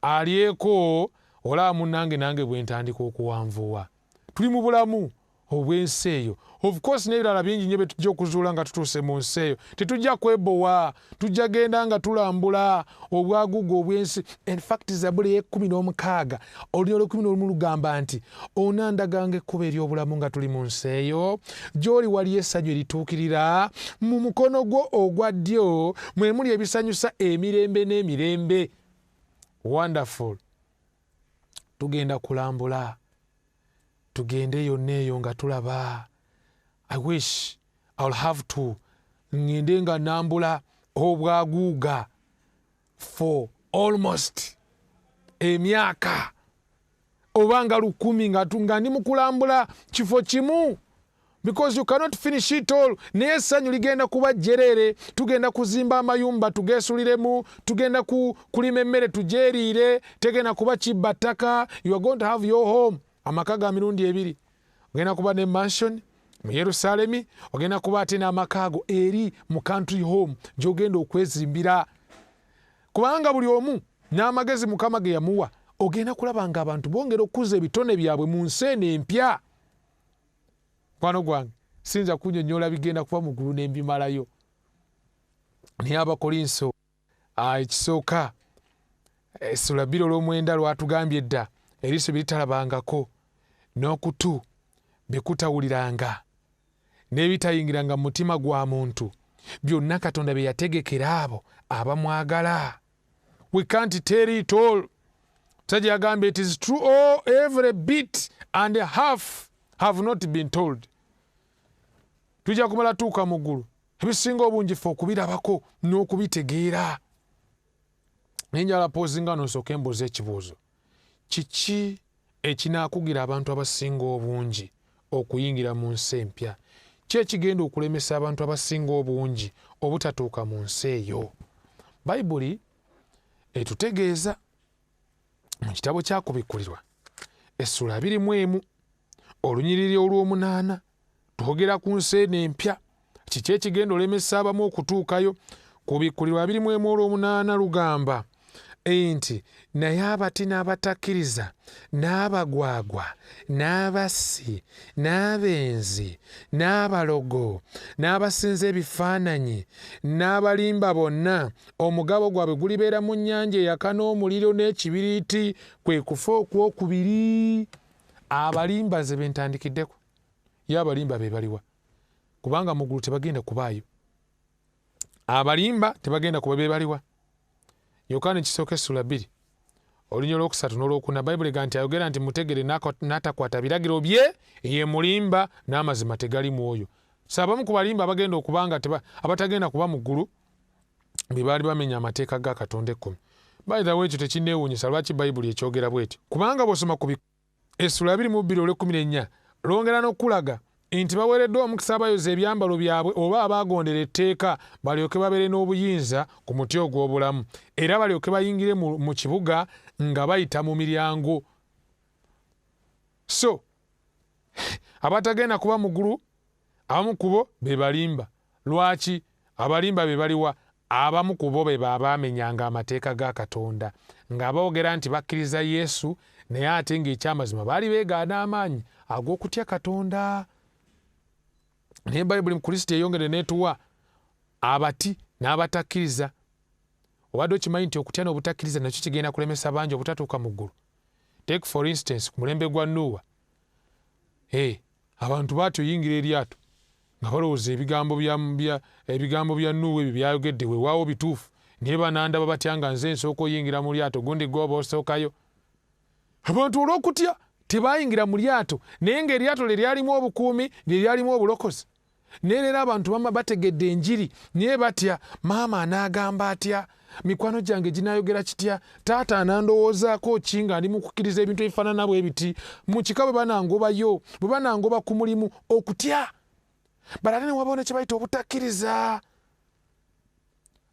alyeko olaba munnange nange bwe ntandika okuwanvuwa. Tuli mu bulamu obw'ensi eyo. Of course n'ebirala bingi nnyo bye tujja okuzuula nga tutuuse mu nsi eyo. Tetujja kwebowa, tujja genda nga tulambula obwagugu obw'ensi. In fact Zabbuli y'e16 olunyo lw'11 lugamba nti onandaganga ekkubo ery'obulamu nga tuli mu nsi eyo, gy'oli waliyo essanyu erituukirira, mu mukono gwo ogwa ddyo mwe muli ebisanyusa emirembe n'emirembe. Wonderful. Tugenda kulambula, tugende yonna eyo nga tulaba. I wish I'll have to ngende nga nambula obwaguuga for almost emyaka obanga 10 nga ndi mu kulambula kifo kimu, because you cannot finish it all. Naye essanyu ligenda kuba jjerere, tugenda kuzimba amayumba tugeesuliremu, tugenda kulima emmere tugyeriire, tegenda kuba kibba ttaka. You are going to have your home. Amaka ga mirundi 2. Ogenda kuba ne mansion mu Yerusalemi, ogenda kuba ate n'amaka ago eri mu country home gy'ogenda okwezimbira. Kubanga buli omu n'amagezi Mukama ge yamuwa, ogenda kulaba nga abantu bongera okuza ebitone byabwe mu nsi eno empya. Mukwano gwange, sinza kunnyonnyola bigenda kuba mu ggulu ne mbimalayo. Naye Abakolinso ekisooka essula 2:9 lwatugambye dda, eriiso bye litalabangako n'okutu bye kutawuliranga n'ebitayingiranga mu mutima gwa muntu, byonna Katonda bye yategekera abo abamwagala. We can't tell it all. Musajja yagambye it is true all every bit and half have not been told. Tujja kumala tuuka mu ggulu, ebisinga obungi ffe okubirabako n'okubitegeera. Naye njala poozinga n'osooka embuuza ekibuuzo. Kiki ekinaakugira abantu abasinga obungi okuyingira mu nsi empya? Ki ekigenda okulemesa abantu abasinga obungi obutatuuka mu nsi eyo? Bayibuli etutegeeza mu kitabo kyakubikkulirwa essula 21 olunyiriri olw'omunaana twogera ku nsi eno empya. Kiki ekigenda olemesa abamu okutuukayo? Kubikkulirwa 21 olw'omunaana lugamba enti naye abati n'abatakkiriza n'abagwagwa n'abassi n'abenzi n'abalogo n'abasinza ebifaananyi n'abalimba bonna omugabo gwabwe gulibeera mu nnyanja eyaka n'omuliro n'ekibiriiti, kwe kufa okwokubiri. Abalimba ze bentandikiddeko, ye abalimba be baliwa? Kubanga mu ggulu tebagenda kubaayo. Abalimba tebagenda kuba be baliwa? Yokaana ekisooka essula 2 olunya olwokusatu n'olwokuna, Bayibuli ega nti ayogera nti mutegere n'atakwata biragiro bye ye mulimba n'amazima tegali mu oyo. So abamu ku balimba abagenda okubanga abatagenda kuba mu ggulu be baali bamenya amateeka ga Katonda 10. By the way, ekyo tekinneewuunyisa lwaki Bayibuli ekyogera bw'eti. Kubanga bw'osoma ku essula 22:14 lwongera n'okulaga nti baweereddwa omukisa abayoza ebyambalo byabwe oba abaagondera etteeka, balyoke babeere n'obuyinza ku muti ogw'obulamu, era balyoke bayingire mu kibuga nga bayita mu miryango. So abatagenda kuba mu ggulu abamu ku bo be balimba. Lwaki? Abalimba be baliwa? Abamu ku bo be baamenyanga amateeka ga Katonda nga boogera nti bakkiriza Yesu, naye ate ng'ekyamazima baali beegaana amaanyi ag'okutya Katonda. Naye Bayibuli mu Kristo eyongere n'etuwa abati n'abatakkiriza. Obadde okimanyi nti okutya n'obutakkiriza nakyo kigenda kulemesa bangi obutatuuka mu ggulu. Take for instance ku mulembe gwa Nuuwa, abantu baatyo yingira eryato nga balowooza ebigambo bya Nuuwa ebyo byayogedde weewaawo bituufu, naye banandaba batya nga nze nsooka oyingira mu lyato gundi gw'oba osookayo. Abantu olw'okutya tebaayingira mu lyato, naye ng'eryato lye lyalimu obukuumi, lye lyalimu obulokozi. Naye leero abantu bama bategedde enjiri naye batya, maama anaagamba atya, mikwano gyange ginaayogera kitya, taata anandowoozaako ki nga ndi mu kukkiriza ebintu ebifaanana bwe biti, mu kika bwe banangobayo, bwe banangoba ku mulimu, okutya. Bala ate ne wabawo ne kye bayita obutakkiriza,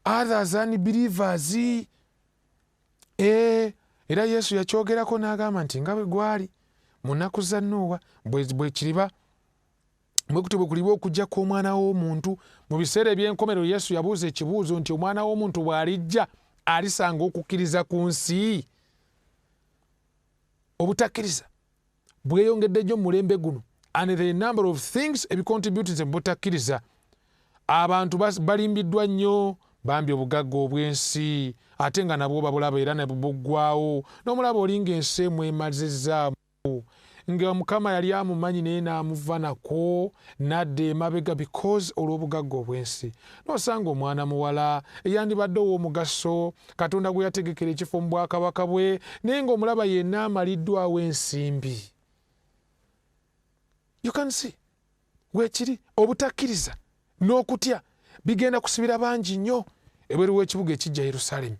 others unbelievers. Era Yesu yakyogerako n'agamba nti nga bwe gwali mu nnaku za Nuuwa bwe kiriba mwekutibwe kuliwo okujja kw'omwana w'omuntu. Mu biseera eby'enkomerero Yesu yabuuza ekibuuzo nti omwana w'omuntu bw'alijja alisanga okukkiriza ku nsi? Obutakkiriza bweyongedde nnyo mu mulembe guno, and there are a number of things ebicontributes mu butakkiriza. Abantu balimbiddwa nnyo, bambi obugagga obw'ensi, ate nga nabwo babulaba era nabwo buggwaawo. N'omulaba olinga ensi emwemazizaamu, nga Mukama yali amumanyi naye n'amuva nako n'adda emabega because olw'obugagga obw'ensi. N'osanga omwana muwala eyandibadde ow'omugaso, Katonda gwe yategekera ekifo mu bwakabaka bwe, naye ng'omulaba yenna amaliddwawo ensimbi. You can see weekiri obutakkiriza n'okutya bigenda kusibira bangi nnyo ebweru w'ekibuga ekijja Yerusaalemi.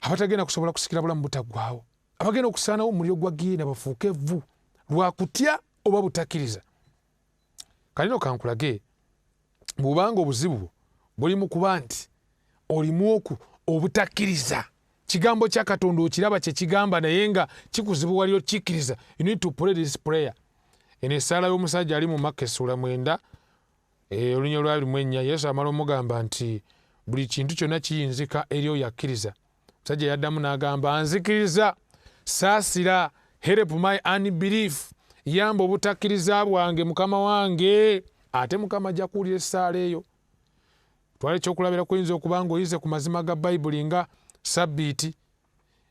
Abatagenda kusobola kusikira bulamu butaggwaawo, abagenda okusaanawo omuliro gwa Giyina bafuuke evvu lwa kutya oba butakkiriza. Kalino kankulage, bw'obanga obuzibu buli mu kuba nti olimu obutakkiriza, kigambo kya Katonda okiraba kye kigamba naye nga kikuzibuwali okikkiriza, you need to pray this prayer. Eno essaala y'omusajja ali mu Makka essula 9 olunya lwa 24, Yesu amala omugamba nti buli kintu kyonna kiyinzika eri oyo akkiriza. Omusajja yaddamu n'agamba, nzikiriza, saasira, help my unbelief, yamba obutakkiriza bwange Mukama wange. Ate Mukama ajja kuwulira essaala eyo. Twale ekyokulabira kuyinza okuba ng'oyize ku mazima ga Bayibuli nga Sabbiiti,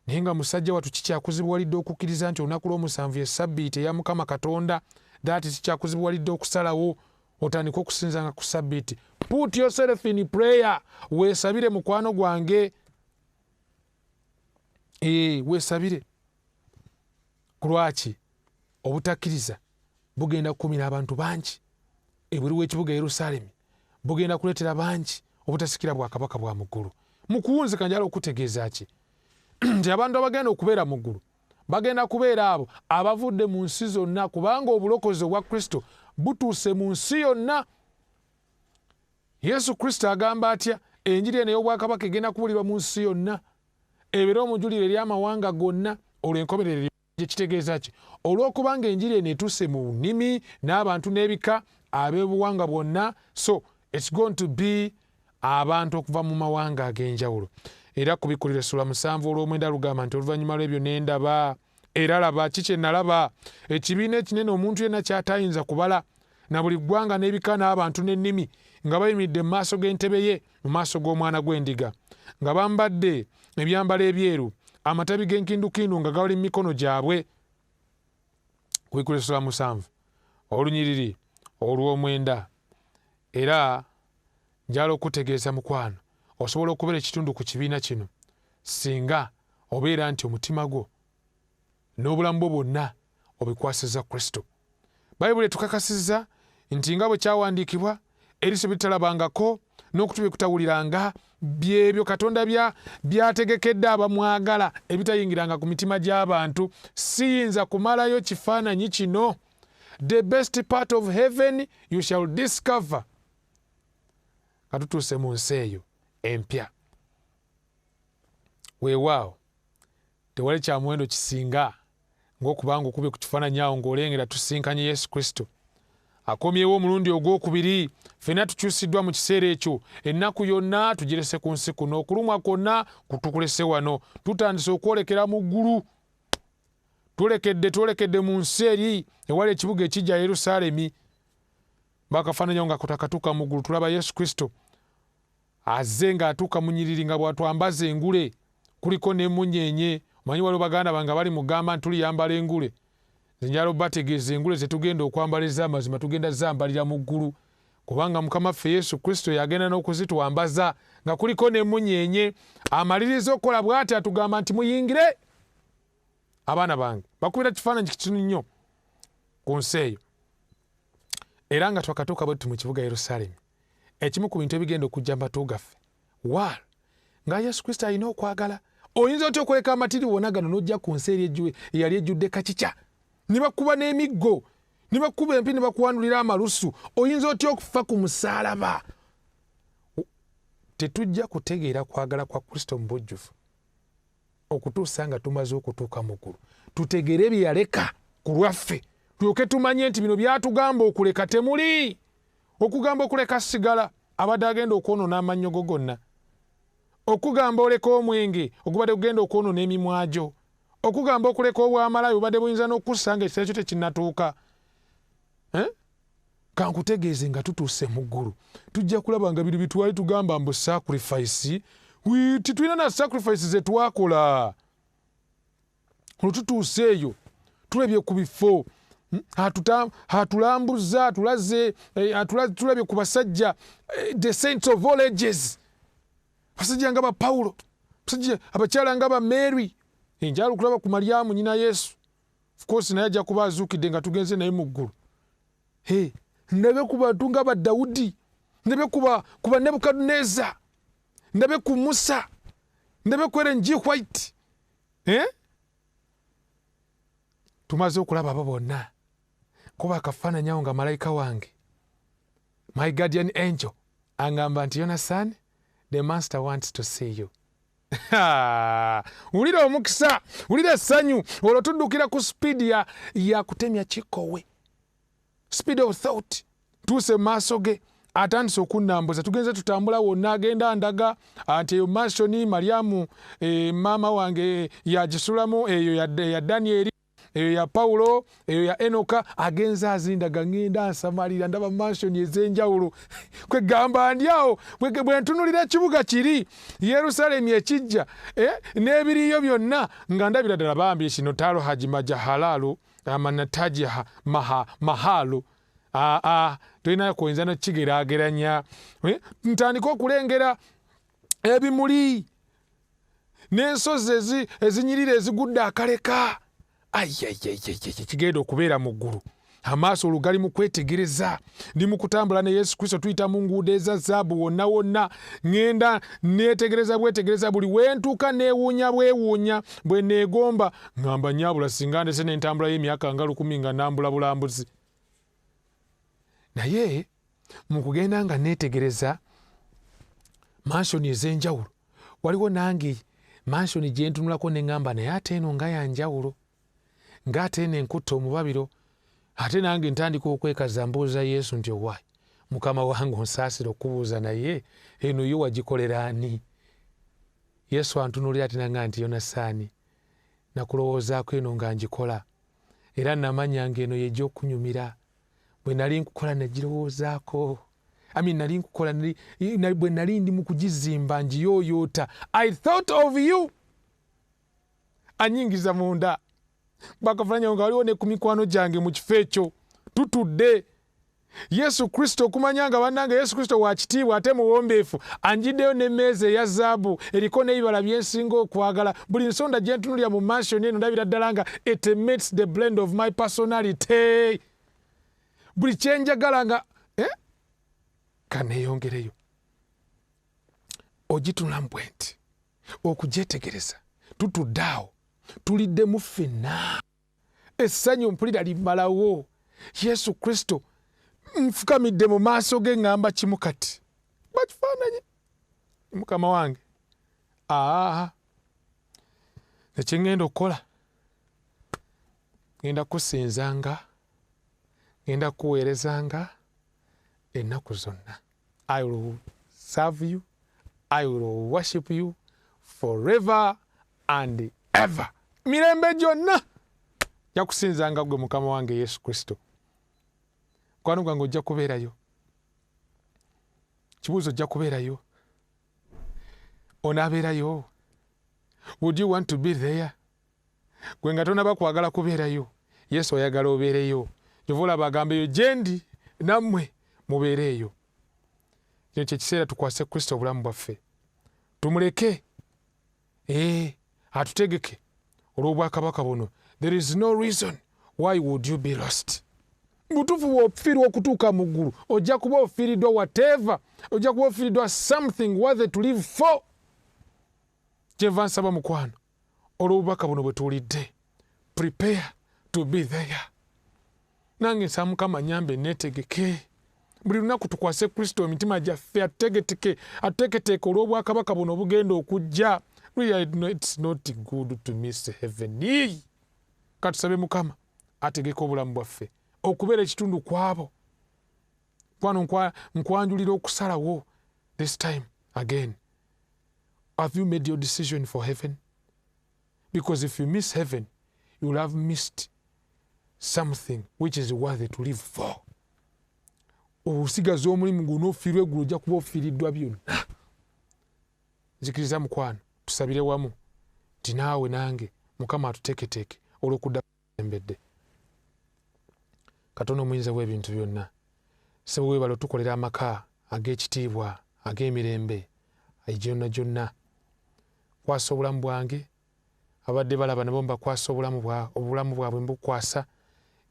naye nga musajja wattu kikyakuzibuwalidde okukkiriza nti olunaku lw'omusanvu ye Sabbiiti eya Mukama Katonda, daati kikyakuzibuwalidde okusalawo otandika okusinzanga ku Sabbiiti. Put yourself in prayer, weesabire mukwano gwange, weesabire. Kulwaki obutakkiriza bugenda kukumira abantu bangi ebweru w'ekibuga Yerusaalemi, bugenda kuleetera bangi obutasikira bwakabaka bwa mu ggulu. Mu kuwunzika njala okutegeeza ki? Nti abantu abagenda okubeera mu ggulu bagenda kubeera abo abavudde mu nsi zonna, kubanga obulokozi obwa Kristo butuuse mu nsi yonna. Yesu Kristo agamba atya? Enjiri eno ey'obwakabaka egenda kubuulirwa mu nsi yonna, ebeere omujulire eri amawanga gonna. Olwo enkomerero gye kitegeeza ki? Olw'okubanga enjiri eno etuuse mu nnimi n'abantu n'ebika ab'obuwanga bwonna, so it's going to be abantu okuva mu mawanga ag'enjawulo. Era kubikulira essula 7 olw'omwenda lugamba nti oluvannyuma lw'ebyo ne ndaba, era laba kikye nalaba, ekibiina ekinene omuntu yenna ky'atayinza kubala, na buli ggwanga n'ebika n'abantu n'ennimi nga bayimiridde mu maaso g'entebe ye, mu maaso g'omwana gw'endiga, nga bambadde ebyambalo ebyeru, amatabi g'enkindukindu nga gawali mu mikono gyabwe. Kubikulira essula 7 olunyiriri olw'omwenda. Era njala okutegeeza mukwano, osobola okubeera ekitundu ku kibiina kino singa obeera nti omutima gwo n'obulamu bwo bwonna obikwasiza Kristo. Bayibuli etukakasizza nti nga bwe kyawandiikibwa, eriiso bitalabangako n'okutu bye kutawuliranga, byebyo Katonda byategekedde abamwagala ebitayingiranga ku mitima gy'abantu. Siyinza kumalayo kifaananyi kino. The best part of heaven you shall discover. Katutuuse mu nsi eyo empya. Weewaawo tewali kya muwendo kisinga ng'okubanga okubye ku kifaananyi awo ng'olengera tusinkanye Yesu Kristo. Akomyewo omulundi ogwokubiri, ffenna tukyusiddwa mu kiseera ekyo. Ennaku yonna tugirese ku nsi kuno, okulumwa kwonna kutukulese wano. Tutandise okwolekera mu ggulu. Twolekedde mu nsi eri ewali ekibuga ekijja Yerusaalemi. Bakafaananyawo nga kutakatuuka mu ggulu, tulaba Yesu Kristo azze ng'atuuka mu nnyiriri nga bw'atwambaza engule, kuliko n'emmunyeenye. Omanyi waliwo baganda bange bali mugamba nti tuliyambala engule. Nze njala obategeeza engule ze tugenda okwambala ez'amazima tugenda zambalira mu ggulu, kubanga Mukama ffe Yesu Kristo yagenda n'okuzitwambaza nga kuliko n'emmunyeenye. Amaliriza okukola bw'ati atugamba nti muyingire. Abaana bange bakubira kifaananyi kitunu nnyo ku nsi eyo. Era nga twakatuuka bwe tuti mu kibuga Yerusaalemi, ekimu ku bintu ebigenda okujja mbatu gaffe wal nga Yesu Kristo alina okwagala. Oyinza otya okweka amatiri wonna gano n'ojja ku nsi eri eyali ejjudde kakikya, ne bakuba n'emiggo, ne bakuba empi, ne bakuwanulira amalusu? Oyinza otya okufa ku musaalaba? Tetujja kutegeera kwagala kwa Kristo mu bujjuvu okutuusa nga tumaze okutuuka mu ggulu, tutegeere bye yaleka ku lwaffe tulyoke tumanye nti bino byatugamba okuleka temuli. Okugamba okuleka sigala abadde agenda okwonoona amannyo go gonna. Okugamba oleka omwenge ogubadde gugenda okwonoona emimwa gyo. Okugamba okuleka obwamalayo obadde buyinza n'okussa ng'ekiseera kyo tekinnatuuka. Kankutegeeze nga tutuuse mu ggulu tujja kulaba nga bino bitwali tugamba mbu sacrifice titulina na sacrifice ze twakola. Olwo tutuuse eyo tulabye ku bifo atulambuza tulabye ku basajja the saints of all ages, basajja nga ba Pawulo, basajja abakyala nga ba Mary, enjala okulaba ku Maryamu nyina Yesu. Of course naye ajja kuba azuukidde nga tugenze naye mu ggulu. Ndabe ku bantu nga ba Dawudi, ndabe ku ba Nebukadneza, ndabe ku Musa, ndabe ku Ellen G. White. Tumaze okulaba abo bonna kuba akafaananyi awo nga malayika wange, my guardian angel, angamba nti Yonasan, the master wants to see you. Wulira omukisa, wulira essanyu, olwo tuddukira ku speed ya kutemya kikowe. Speed of thought. Tuuse maaso ge atandise okunnambuza, tugenze tutambula wonna, agenda andaga anti eyo mansioni Maryamu maama wange yagisulamu, eyo ya Danieli, eyo ya Pawulo, eyo ya Enoka, agenza azindaga ngenda ansamalira ndaba mansioni ez'enjawulo. Kwegamba ndi awo bwe ntunulira ekibuga kiri Yerusaalemi ekijja n'ebiriyo byonna nga ndabira ddala bambi kino Talo Haji Majahalalu amanataji mahalu. Tulina kuyinza n'okigeraageranya. Ntandika okulengera ebimuli n'ensozi ezinyirira ezigudde akaleka. Kigenda okubeera mu ggulu. Amaaso olugali mu kwetegereza, ndi mu kutambula ne Yesu Kristo tuyita mu nguudo eza zaabu wonna wonna, ngenda neetegereza buli wentuuka neewuunya bwewuunya, bwe neegomba ngamba nyaabula singa ndese n'entambula y'emyaka nga 10 nga nambula bulambuzi. Naye mu kugenda nga neetegereza mansioni ez'enjawulo, waliwo nange mansioni gye ntunulako ne ngamba naye ate eno nga yanjawulo, ng'ate eno enkutte omubabiro. Ate nange ntandika okwekaza mbuuza Yesu nti owaayi Mukama wange onsaasira okubuuza naye eno yo wagikolera ani? Yesu antunuulira ati nanga nti Yonasaani, nakulowoozaako eno nga ngikola, era namanya nga eno y'egy'okunyumira. Bwe nali nkukola nagirowoozaako, nali nkukola bwe nali ndi mu kugizimba ngiyooyoota. I thought of you. Anyingiza munda. Bakafaananya nga waliwo ne ku mikwano gyange mu kifo ekyo tutudde. Yesu Kristo okumanya nga bannange Yesu Kristo wa kitiibwa ate muwombeefu, anjiddeyo n'emmeeza eya zaabu eriko n'ebibala byensinga okwagala. Buli nsonda gye ntunulira mu mansioni eno ndabira ddala nga it meets the blend of my personality. Buli kye njagala nga kaneeyongereyo. Ogitunulamu bwe nti okugyetegereza tutudde awo tuliddemu ffenna, essanyu mpulira limalawo. Yesu Kristo nfukamidde mu maaso ge ngamba kimu kati bakifaananyi Mukama wange. Ekye ngenda okukola, ngenda kusinzanga, ngenda kuweerezanga ennaku zonna. I will serve you, I will worship you forever and ever. Mirembe gyonna yakusinzanga gwe Mukama wange Yesu Kristo. Mukwano gwange ojja kubeerayo. Kibuuzo ojja kubeerayo. Onaabeerayo. Would you want to be there? Gwe nga tonaba kwagala kubeerayo, Yesu ayagala obeereyo. Kyova olaba agamba eyo gye ndi nammwe mubeereeyo. Kino kye kiseera tukwase Kristo obulamu bwaffe. Tumuleke atutegeke olw'obwakabaka buno. There is no reason why would you be lost. Butuufu bw'ofiirwa okutuuka mu ggulu ojja kuba ofiiriddwa whatever, ojja kuba ofiiriddwa something worthy to live for. Kyenva nsaba mukwano olw'obubaka buno bwe tuwulidde, prepare to be there. Nange nsaba Mukama nyambe neetegeke. Buli lunaku tukwase Kristo emitima gyaffe atuteeketeeke olw'obwakabaka buno obugenda okujja. It's not good to miss heaven. Katusabe Mukama ategeka obulamu bwaffe okubeera ekitundu kwabo. Kwano nkwanjulira okusalawo this time again. Have you made your decision for heaven? Because if you miss heaven, you will have missed something which is worthy to live for. Osigaza omulimu gunofiirwa eggulu ojja kuba ofiiriddwa byonna. Nzikiriza mukwano tusabire wamu nti naawe nange Mukama atuteeketeeke olw'okudda embedde. Katonda omuyinza w'ebintu byonna, ssebo weebale otukolera amaka ag'ekitiibwa ag'emirembe egyonna gyonna. Kwasa obulamu bwange, abadde balaba nabo mbakwasa obulamu bwabwe mbukwasa,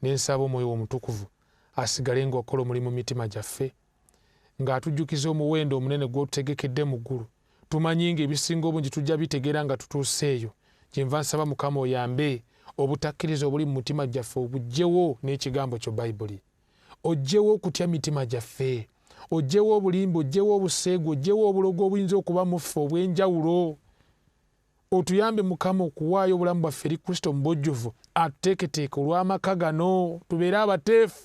n'ensaba Omwoyo Omutukuvu asigale ng'okola omulimu mu mitima gyaffe, ng'atujjukiza omuwendo omunene gw'otutegekedde mu ggulu. Tumanyi ng'ebisinga obungi tujja bitegeera nga tutuuseeyo. Kyenva nsaba Mukama oyambe obutakkiriza obuli mu mutima gyaffe obugyewo n'ekigambo kyo Bayibuli. Ogyewo okutya mitima gyaffe, ogyewo obulimba, ogyewo obuseego, ogyewo obulogo obuyinza okuba mu ffe obw'enjawulo. Otuyambe Mukama okuwaayo obulamu bwaffe eri Kristo mu bujjuvu atuteeketeeke olw'amaka gano, tubeere abateefu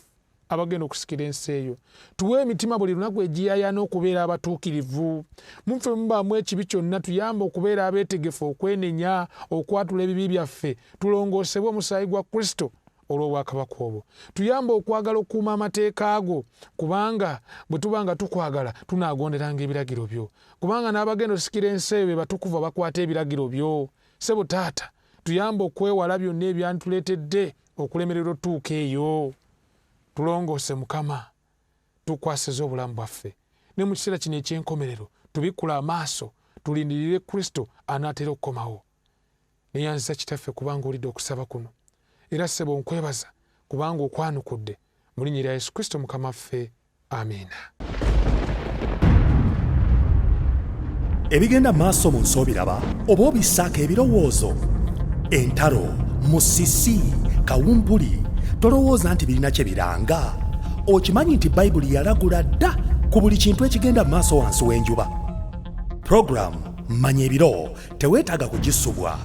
abagenda okusikira ensi eyo. Tuwe emitima buli lunaku egiyayaana okubeera abatuukirivu. Muffe mubaamu ekibi kyonna, tuyambe okubeera abeetegefu okwenenya, okwatula ebibi byaffe, tulongoosebwe omusaayi gwa Kristo olw'obwakabaka obwo. Tuyambe okwagala okukuuma amateeka go, kubanga bwe tuba nga tukwagala tunaagonderanga ebiragiro byo. Kubanga n'abagenda osikira ensi eyo be batukuvu abakwata ebiragiro byo. Ssebo Taata, tuyambe okwewala byonna ebyantuleetedde okulemererwa otuuka eyo. Tulongoose Mukama, tukwasize obulamu bwaffe. Ne mu kiseera kino eky'enkomerero tubikkula amaaso, tulindirire Kristo anaatera okukomawo. Neyanziza Kitaffe kubanga olidde okusaba kuno. Era ssebo nkwebaza kubanga okwanukudde. Mu linnya lya Yesu Kristo Mukama waffe. Amiina. Ebigenda maaso mu nsi obiraba oba obissaako ebirowoozo. Entalo, musisi, kawumpuli, tolowooza nti birina kye biranga. Okimanyi nti Bayibuli yalagula dda ku buli kintu ekigenda maaso wansi w'enjuba. Program Manya ebiro teweetaaga kugisubwa.